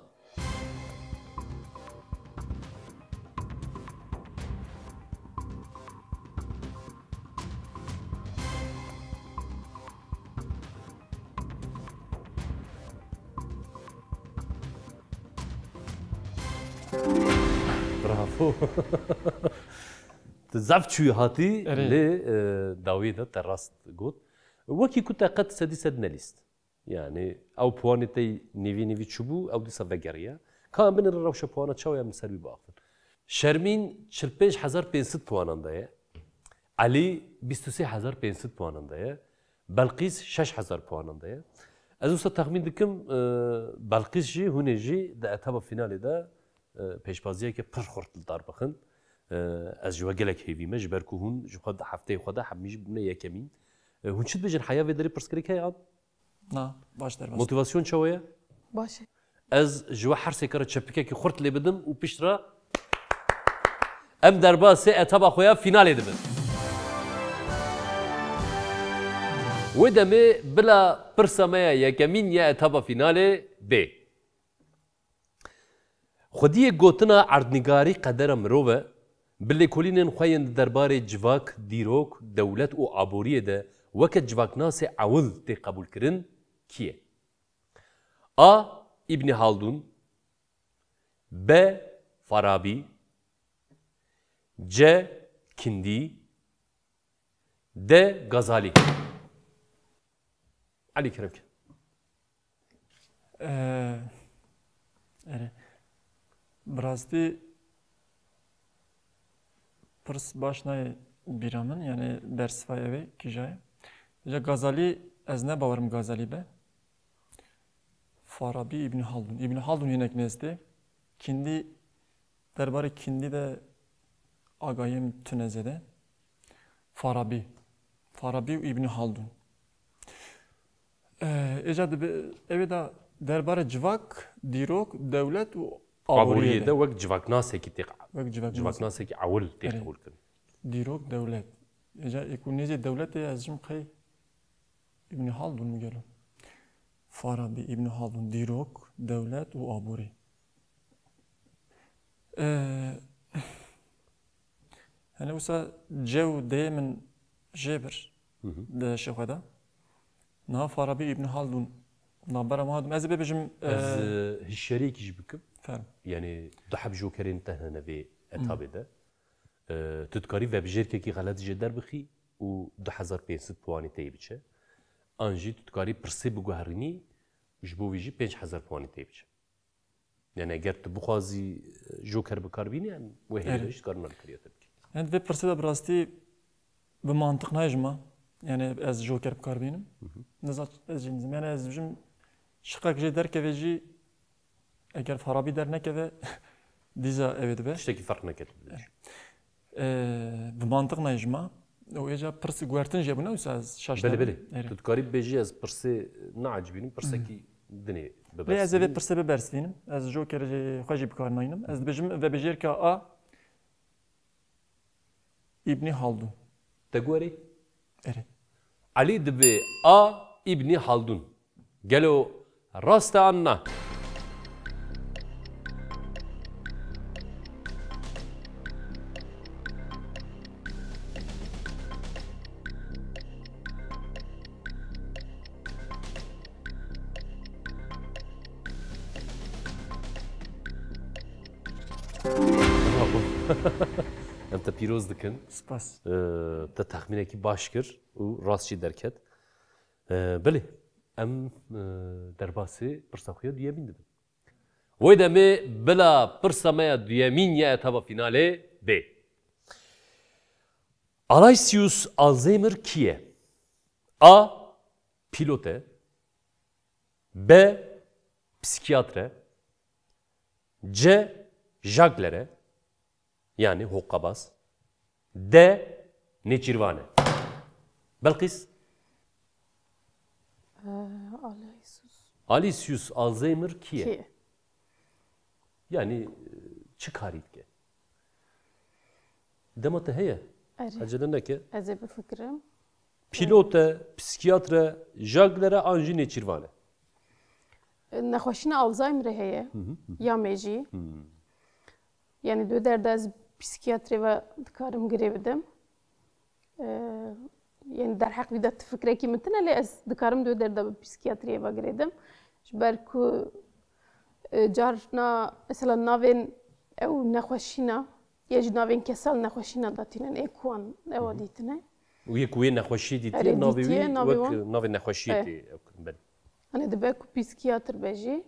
برافو تزعف شو هاتي لي داويدا تراست قلت وكي كنت قد سدي سدنا ليست يعني او بوانتي نيفي تشبو او دي سافاغاريا كان بين الروشه بوانا تشاويا مسربي باخر شرمين 45500 بوانندايا علي 23500 بوانندايا بلقيس 6000 بوانندايا ازو تخمين دكم بلقيس جي هنا جي دا اتابا فينالي دا پیشبازیه که پر خورد دار بخن از جوا گلک هیوی مش برکو هون جو خود هفته خدا حمیش بونه یکمین هون چت بجن حیا و داری پرسکری که یاد نه باش در باش موتیواسیون چویه باشه از جوا هر سکر چپکه که خورد لی بدم و پیشترا ام دربا سه اتابا خویا فینال دبن و دمه بلا پرسمه یکمین یا اتابا فینال بی خودی گوتنا عردنگاری قدر مروه بلی کلینن خوین درباره جواک دیروک دولت و عبوریه ده وقت جواک ناس عول تی قبول کرن کیه؟ A. İbni Haldun B. Farabi C. Kindi D. Gazali Ali Keremke ere Brasti pırs başına biramın yani ders var evi kicaya. Ya Gazali ez ne bavarım Gazali be. Farabi İbn Haldun. İbn Haldun yine knesti. Kindi derbarı kindi de agayem tünezede. Farabi. Farabi İbn Haldun. Ecad evi de derbarı civak, dirok, devlet ve عبوریه ده وقت جواک ناسه کی تق وقت جواک ناسه کی عول تق قبول کرن دیروک دولت اجا اکونیزی دولت ازم قی ابن خلدون میگم فارابی ابن خلدون دیروک دولت و عبوری hani usa cev demin jebir de şehada na Farabi İbn Haldun نابرا ما هادم از ببجم از هشریکی جی بکم فهم یعنی دو حب جوکرین تهنه نوی اتابه ده تدکاری و بجیر که کی غلط جدر بخی و 2500 پوانی تی بچه آنجی تدکاری پرسی بگوهرینی جبو ویجی 5000 پوانی تی بچه یعنی اگر تو بخوازی جوکر بکار بینی و هیچ کار نکریه تبکی yani ve pırsada birasti bir mantık najma yani az joker bikar benim nizat az cinizim yani az bizim şıkkak je der keveci eğer farabi der ne keve diza evet be İşte ki fark ne ketib bir mantık najma o eca pırsı guartın je buna usaz şaştı بله بله تدکاری بجی از پرسی نعجبینیم پرسی کی دنی ve az evet pırsı be bers benim az joker je xaji bikar naynim az bejim ve bejer ka a İbni Haldun. تگوری Evet. علی دبی آ ابن خلدون گلو راست آننا انت پیروز دکن Spas. تا تخمینه کی باش کر و راست چی درکت بله ام درباسی پرساخویا دیمین دبن وی دمی بلا پرسامیا دیمین یا اتابا فیناله ب Alaysius Alzheimer kiye? A. Pilote B. Psikiyatre C. Jaglere yani hokkabaz D. Neçirvane Belkıs Alaysius Alzheimer kiye? Ki. Yani çıkarıydı ki. Demet heye. Eri. Acele ne ki? Ez ê bifikirim. Pilote, psikiyatre, jaglere, anji neçirvane. Nexweşîna Alzheimerê heye ya me jî. Yani dû derde ez psikiyatrê ve dikarim girê bidim. Yani derheq vî de fikrekî min tune lê ez dikarim dû derde bi psikiyatriyê ve girêdim. Ji ber ku carna mesela navên ew nexweşîna ya jî navên kesal nexweşîna datînin ê ku an ewa dîtine. وی کوی نخوشی دیتی اره ناوی دیتیه، وی ناوی وک وان. ناوی نخوشی اه. تی بله. Hani dibe ku psikiyatr be jî.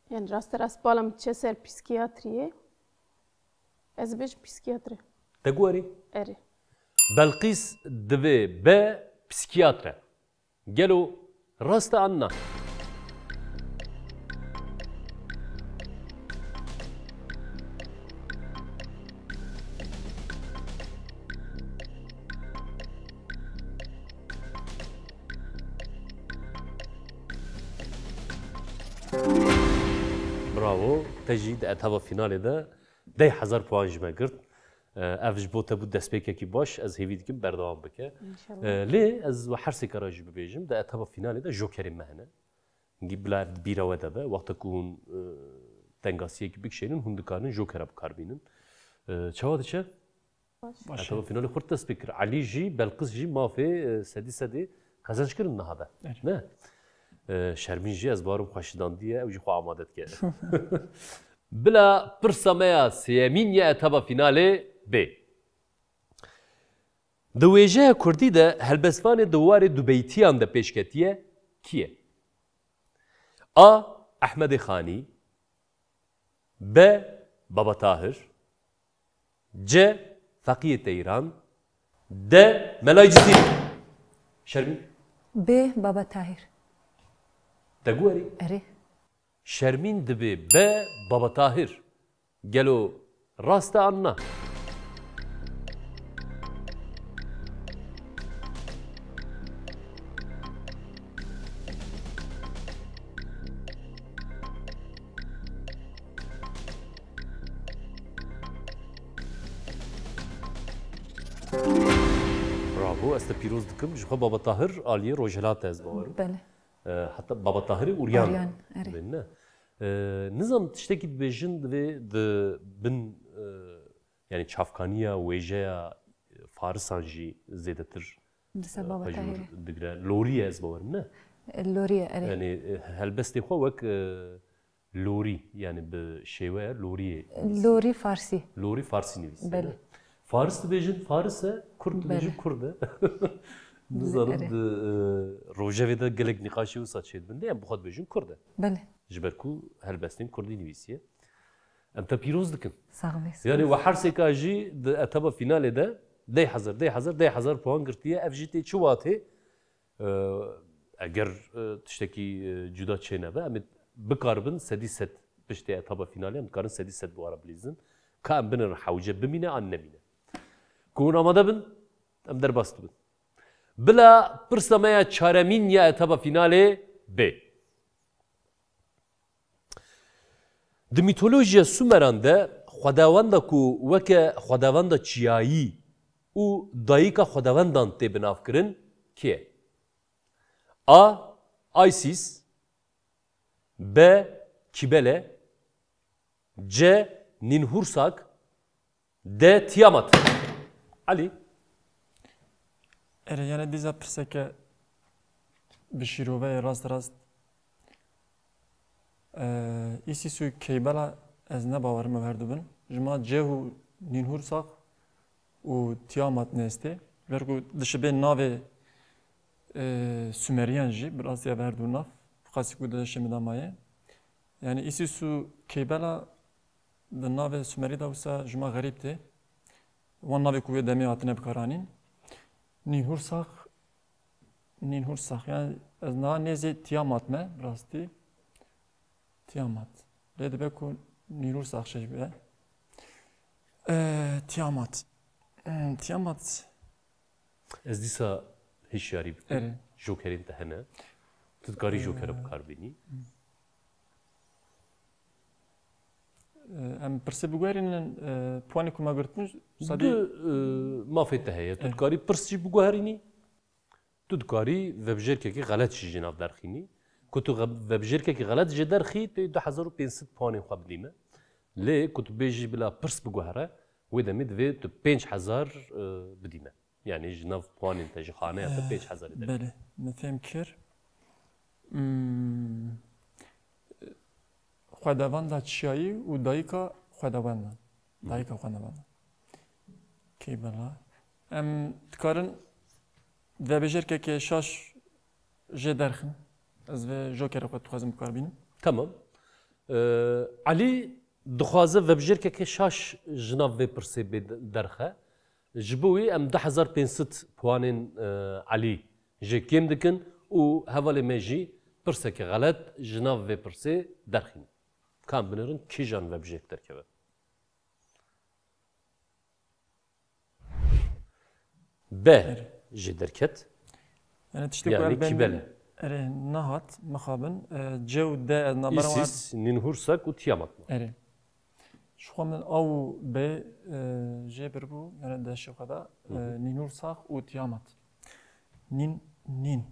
Yani rast rast balam çe ser psikiyatriye. Ez bêjim psikiyatrê. تگواری Erê. بلقیس دوی ب پسیکیاتره. گلو راست آننا. براو تجید اتابا فینالی ده 10,000 puan jime girt. Ev ji bo te bû destpêkekî baş ez hêvî dikim berdewam bike. Lê ez we her sê kara jî bibêjim de etaba finalê de jokerên me hene. Bila bîra we de be wexta ku hûn tengasiyekî bikişênin hûn dikarin jokera bikarbînin. Çawa diçe? Etaba finalê xurt dest pê kir. Elî jî Belqis jî mafê sedî qezanc kirin niha de. Ne? Şermin jî ez barim xweşidandiye ew jî xwe amade dike. Bila pirsa me ya sêyemîn ya etaba finalê B. Di wêjeya Kurdî de helbestvanê di warê dubeytiyan de pêşketiye kî ye? A. Ehmedê Xanî B. Baba Tahir C. Feqiyê Teyran D. Melay Cizîr Şermin B. Baba Tahir. Degwarî Erê. Şermin dibe B. Baba Tahir gelo rasta anna. Bravo, ez te pîroz dikim ji xwe Baba Tahir aliyê rojhilatê ez bawerim. Bele. Hatta Baba Tahirê Uryan. Uryan, erê. Ne? Nizam tiştekî dibêjin divê di bin yani çavkaniya wêjeya Farisan jî zêdetir Disa Baba Tahir. digre loriye ez bawerim ne? اللورية أري يعني هلبستي خو وك لوري يعني بشيوه لوري لوري فارسي لوري فارسي نویس بله فارس بيجن فارسه كرد بيجن كرده نظرت روجه ده قلق نقاشي وصاد شيء من ده بخد بيجن كرده بله جبركو هلبستين كردي نویسیه ام تا پیروز دکن صاغميس يعني وحر سكاجي اتبا فينال ده ده حزر بوان قرتيه اف جي تي شواته اگر تشتكي جدا تشينا بقى بقاربن سدي ست بشتي اتبا فينالي ام قارن سدي ست بوارا بليزن كان بن حوجه بمينا عن نمينا كون اماده بن ام در باست بن بلا برسمايا چارمين يا اتبا فينالي ب د میتولوژیا سومران ده خداوند کو وک خداوند چیایی او دایکا خداوندان ته بناف کرن کی A. Isis B. Kibele C. Ninhursak D. Tiamat Ali yani diza pirseke bişirove rast İsisu keybela ez ne bavarımı verdi bin jima cehu ninhursak u Tiamat neste vergu dışıbe nave Sümeryan jî biraz ya verdu naf qasik bu da şemidamaye yani İsisu keybela de nave Sümeri da usa jima garipte wan nave kuvve demi hatine bikaranin ninhursak yani ez na neze Tiamat me rasti Tiamat lede be ku ninhursak şey be Tiamat Ez dîsa hişyarî bikim jokerên te hene tu dikarî jokera bikar bînî em pirsê biguherînin puanê ku me girtin sadî mafê te heye tu dikarî pirs jî biguherînî tu dikarî vebjêrkekî xelet jî ji nav derxînî ku tu vebjêrkekî xelet jê derxî tê 2500 puanên xwe bidîme lê ku tu bêjî bila pirs biguhere wê demê divê tu 5000 bidîme yani ji nav puanên te ji xaneya te 5000 eder. Belê, me fêm kir. Xwedevanda çiyayî û dayîka xwedevendan. Dayîka xwedevendan. Kêbela. Em dikarin vebêjêrkekê şaş jê derxin. Ez vê jokera xwe dixwazim bikar bînim. Tamam. Alî dixwaze vebjêrkekê şaş ji nav vê pirsê bê derxe. Ji bo wê em 2500 puanên Alî jê kêm dikin û hevalê me jî pirsekê xelet ji nav vê pirsê derxîn. Kan binirin kîjan vebjêrk derkeve. B jê derket. Yani Kibele. Erê nehat mixabin C û D ez nabera Isis, Ninhursak û Tiamat. Erê. Ji xwe min A û B jê birbû yani deşê xwe da Ninhursak û Tiamat. Nîn.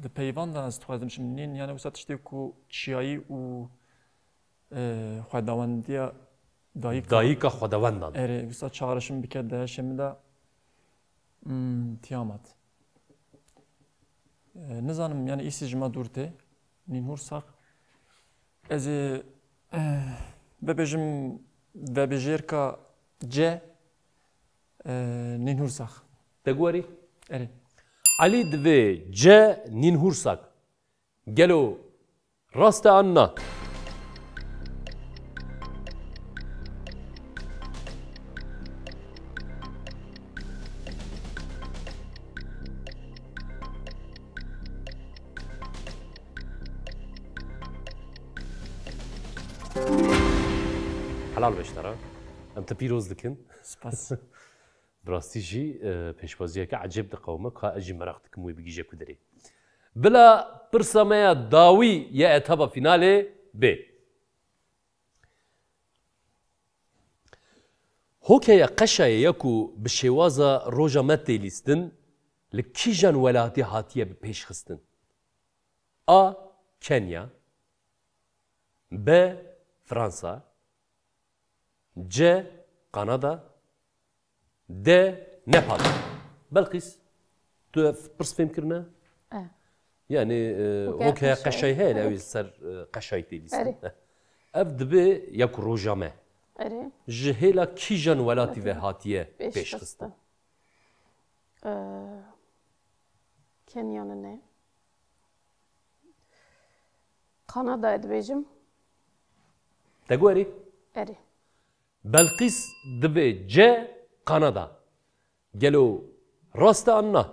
Di peyvanda ez dixwazim şimdi nîn yani wisa tiştê ku çiyayî û xwedawendiya Dayîka xwedewendan. Erê wisa çağrışım bike deşê min de Tiamat. Nizanim yani îsî ji me dûr tê Ninhursak ez ê bibêjim vebêjêrka C Ninhursak. Te gwerî? Erê. Alî divê C Ninhursak. Gelo rast e an na. Helal beştara. Em te pîroz dikin. Spas. Birastî jî pêşwaziyeke ecêb diqewime ka ez jî merak dikim wê bigîje ku derê. Bila pirsa me ya dawî ya etaba finalê B. Hokeya qeşayê ya ku bi şêwaza roja me tê lîstin li kîjan welatî hatiye bi pêşxistin? A. Kenya B. Fransa C. Kanada D. Nepal. Belqis, tu pirs fêm kirine? Yani وكا وكا قشاي. قشاي هي لو سر قشاي أري. تيليسن اف دبي يك روجامه اري جهلا كيجان ولاتي و هاتيه بيش بيش خسته خسته كنيان نه Kanada edbejim. تقولي Eri. بلقيس دبي جا كندا قالوا راستا أنا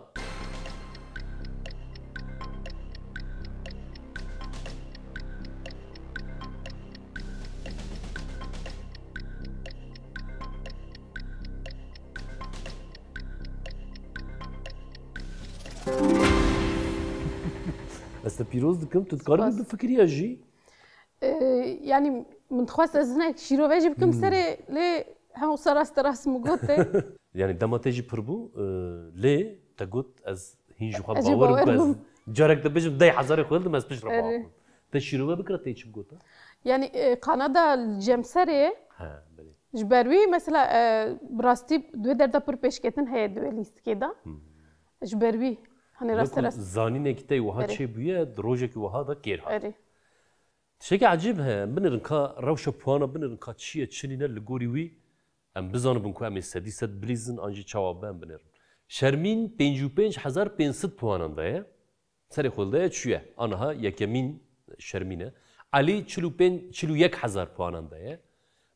بس بيروز دكم تتقارب سباس. بفكري أجي Yani من تخواست از هناك شیرو ویجی بکم سری لی همو سراست راست مگوته يعني دما تيجي بربو ليه تقول از هينجو خا أجي باور باور بس جارك دبجم داي حزاري خولد ما اسبش ربا أري. تشيرو بكره تيجي بقوتا yani Kanada الجمسري ها بلي جبروي مثلا براستي دو دردا پر پیشکتن هي دو لیست كده جبروي هني راست راست زاني نكتي وها أري. شي بويا دروجك وها دا كير ها اري شيء عجيبها بنرن كا روشه بوانا بنرن كا تشيه تشلينا لغوري وي ام بزانو بنكو ام سدي سد بليزن انجي چوابن بنرن شرمين 55,500 puanında ya سري خولده چويه آنها يكمين شرمينه علي 41,000 puanında ya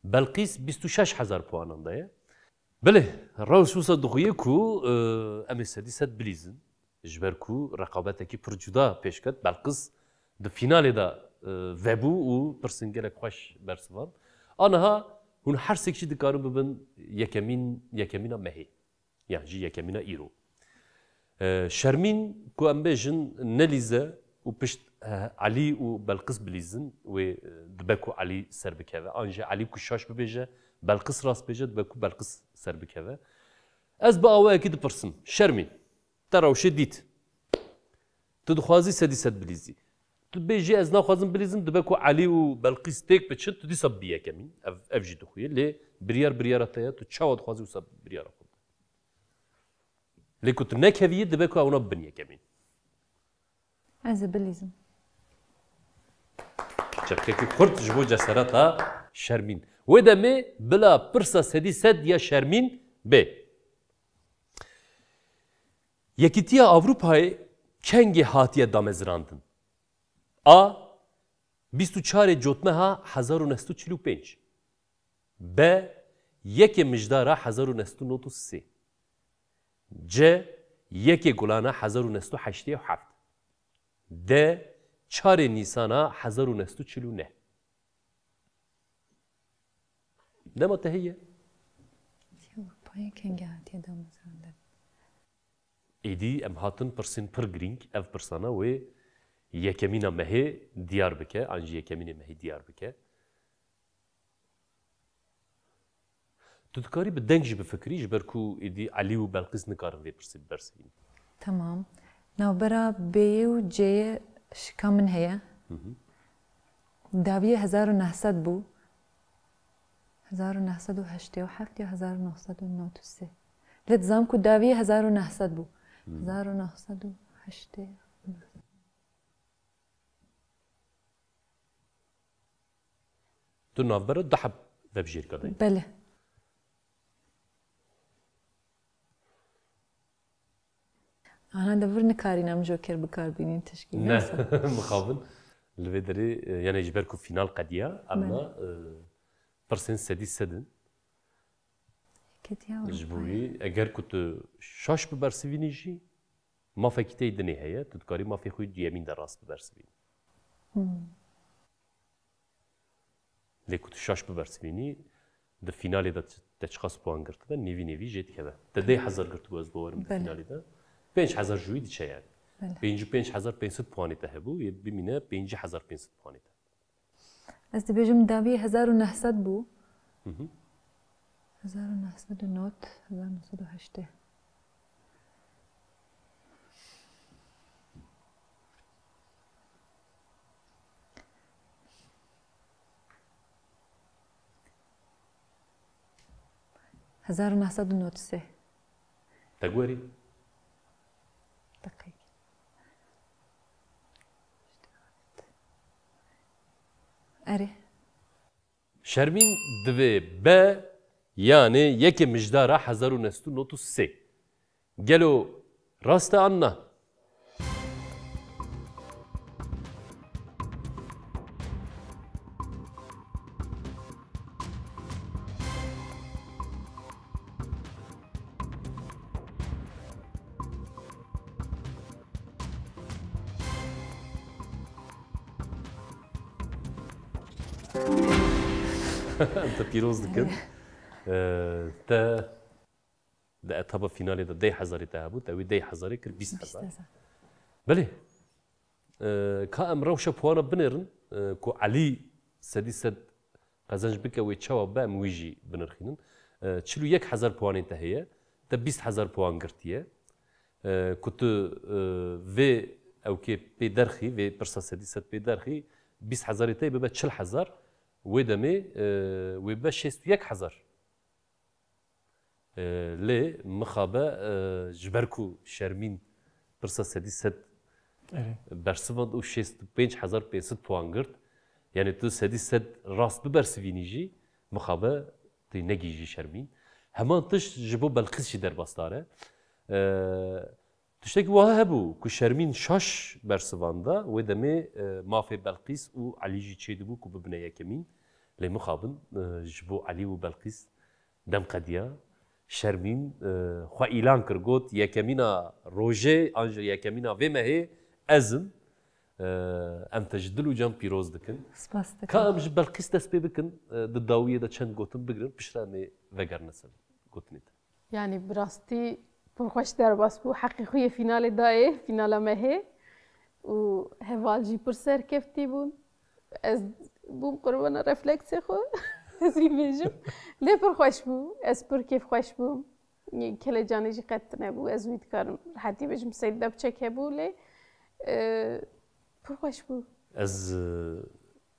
بلقيس 26,000 puanında ya بله روشوسا دخويه كو ام سدي سد بليزن جبر كو رقابتكي پرجودا پیشکت بلقيس د فینال دا وبو و پرسنگل خوش برسوان آنها هون هر سکشی دکارم ببن یکمینا مهی يعني جي يكمينا إيرو شرمين كو أم بيجن نليزة وبشت علي وبلقس بليزن ودبكو علي سر بكذا أنجا علي كشاش ببيجة بلقس راس بيجة دبكو بلقس سر بكذا أز بقى أكيد برسم شرمين ترى وشديت تدخوازي سدي سد بليزي تبيجي أز ناخذن بليزن دبكو علي وبلقس تيك بتشت تدي صبية كمين أفجي دخوية ليه بريار تيا تشاود خوازي وصب بريار لي كنت نكهفية دبكو أو نبنية كمين از بليزم شبكة خرط جبو جسرتها شرمين وده مي بلا برسا سدي سد يا شرمين ب يكتيا أوروباي كنجي هاتية دامزراندن A 24 جوتمها 1945 B یک مجدارا 1993 C یک گلانا 1987 D 4 نیسانا 1949 ده متهیه پای کنگه هاتیه دامزرانده ایدی ام هاتن پرسین پر گرینگ اف پرسانا و یکمینا مهی دیار بکه آنجی یکمین مهی دیار بکه تو دکاری به دنگی بفکری جبر کو ایدی علی و بلقیس نکارن وی پرسید برسین تمام نو برا بی و جی شکامن هیا داویه 1900 بو 1987 یا 1993 لتزام کو داویه 1900 بو 1908 تو نافبره دحب وبجیر کدای بله أنا دبر نكارينا مجوكر بكار بينين تشكيل نه مخابن لبدري يعني جبركو فينال قديا أما برسن سدي سدن كتيا جبوي اگر كنت شاش ببرسويني جي ما فكتي دني هي تذكري ما في خوي يمين دراس ببرسويني لي كنت شاش ببرسويني ده فينالي ده تشخص بوان قرت ده نيفي جيت كذا تدي حزر قرت باز بورم ده فينالي ده 5,000 جوي دي شيء يعني 5,500 بواني تهبو يبي منه 5,500 بواني ته از دبیجم داوی 1900 بو 1909 1908 1993 تقوري دقيقة اره شرمین دوی ب یعنی یک مجدار 1993 گلو راست آن نه انت پیروز دکن تا ده اتابه فینالی ده 10,000 تا بود اوی 10,000 کر 20,000 بله که ام روش پوانا بنرن کو علی سدی سد قزنج بک اوی چوا با مویجی بنرخینن 41,000 پوان انتهیه تا 20,000 پوان گرتیه کت و او که پیدرخی و پرسا سدی سد پیدرخی 20,000 تا ببه 40,000 ودمي ويبقى 61,000 لي مخابة جبركو شرمين برسا سدي سد برسفند و 65,000 500 puan gırt yani tu sedi sed rast bersivinici mخابة تي نجيجي شرمين همان تش جبو بالقيس شي درباستاره تشتكي وها هبو كو شرمين شاش برسفاندا ودمي مافي بلقيس و عليجي تشيدبو كو ببنى يكمين لي مخابن جبو علي و بلقيس دم قديا شرمين خو اعلان كرغوت يكمينا روجي انج يكمينا فيما هي ازم ام تجدلو جام بيروز دكن سپاس كام جب بلقيس دسبي بكن دداويه دا چند گوتن بگرن پشرامي وگر نسل گوتنيت يعني براستي پرخوش درباس بو حقيقية فينال داي فينال ما هي و هوالجي پرسر كفتي بون از بوم قربان رفلكس خو از بيجم لي پرخوش بو از پر كيف خوش بو كل جاني جي قد نبو از ويد كارم حتى بيجم سيد دب چك بو لي پرخوش بو از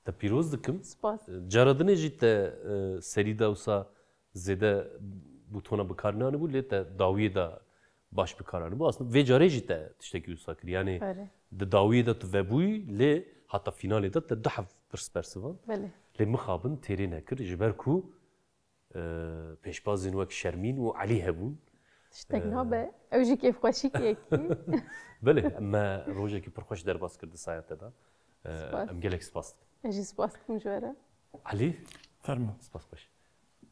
تا پیروز دکم سپاس جاردنه جیت سریدا وسا زده بوتونا بکارنانه بود لیت داویه دا باش بکارانه بود اصلا وجاره جیت تشتکی وسا کری یعنی د داویه دا تو وبوی لی حتی فینال دا ده حف برسپرسوان بله لی مخابن تیری نکر جبر کو پیشبازین وک شرمین و علی هبون تشتكنا به اوجي كيف خوشي كيكي بله اما روجه کی پرخوش در باز کرد سایت دا ام گلک سپاس اجي سباستكم جوارا علی فرمو سپاس باش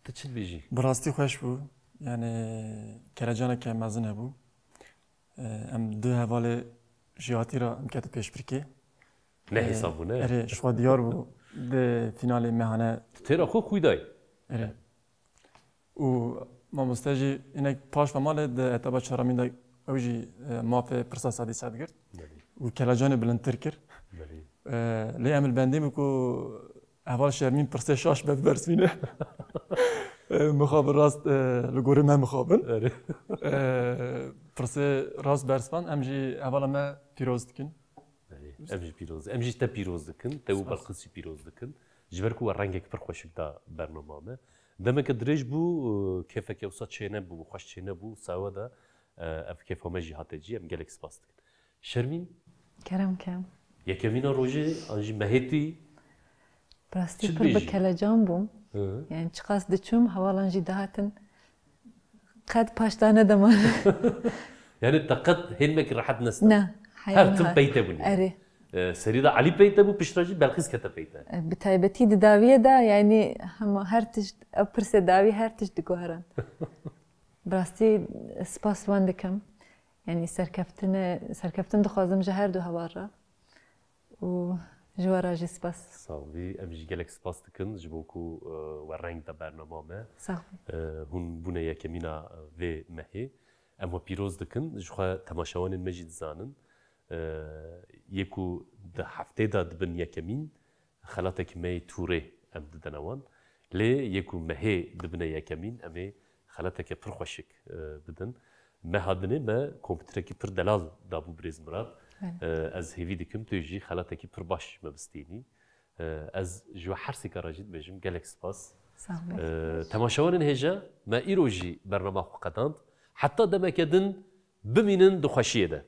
تچل بیجی براستی خوش بو یعنی کلجانه که مزنه بو ام دو حواله جیاتی را ام کت پیش برکی نه حسابونه اره شخوا دیار بو به فینال مهانه تیرا خو خویدای اره و ما مستجی اینک پاش و مال ده اتبا چرامین ده اوجی مافه پرسا سادی ساد گرد و کلجانه بلندتر کرد لی عمل بندی میکو اول شرمین پرسه شاش به برسینه مخابر راست لگوری من مخابن پرسه راست برسپان امجی اول ما پیروز دکن امجی پیروز امجی تا پیروز دکن تو بالقصی پیروز دکن جبرکو و رنگک پر خوشک دا برنامه دمك دريج بو كيف كيوصا تشينا بو خوش تشينا بو سوا دا اف كيف هما جي هاتجي ام جالكس باستك شرمين كرم كم يا كمينا روجي انجي مهيتي براستي پر بكلجان بوم يعني چقاس دچوم حوالان جي دهاتن قد پاشتانه دمان يعني تقد هنمك راحت نسنا نه هر تم بيته بني اره سريدا علي بيته بو بشراجي بلقيس كتا بيته بتايبتي داوية دا يعني هم هر تشت أبرس داوي هر تشت جوهران براستي سباس وان دكم يعني سركفتن دخوازم جهر دو هوارا و جوارا جي سباس صافي امجي جالك سباس دكن جبوكو ورنگ دا برنامه صافي هون بونه يكمينا في مهي اما بيروز دكن جخوا تماشاوان مجيد زانن یکو ده هفته دا دبن یکمین خلاتك مي توري ام ددنوان لی یکو مهي دبن یکمین امی خلاتك پرخوشک بدن مهادنه ما کمپیوترکی پر دلال دابو بریز مراد از هیوی دکم توجی خلاتك پر باش مبستینی از جو حرسی کاراجید بجم گلکس باس تماشاوان هجا ما ایروجی برنامه قداند حتی دم کدن بمینن دخوشیه ده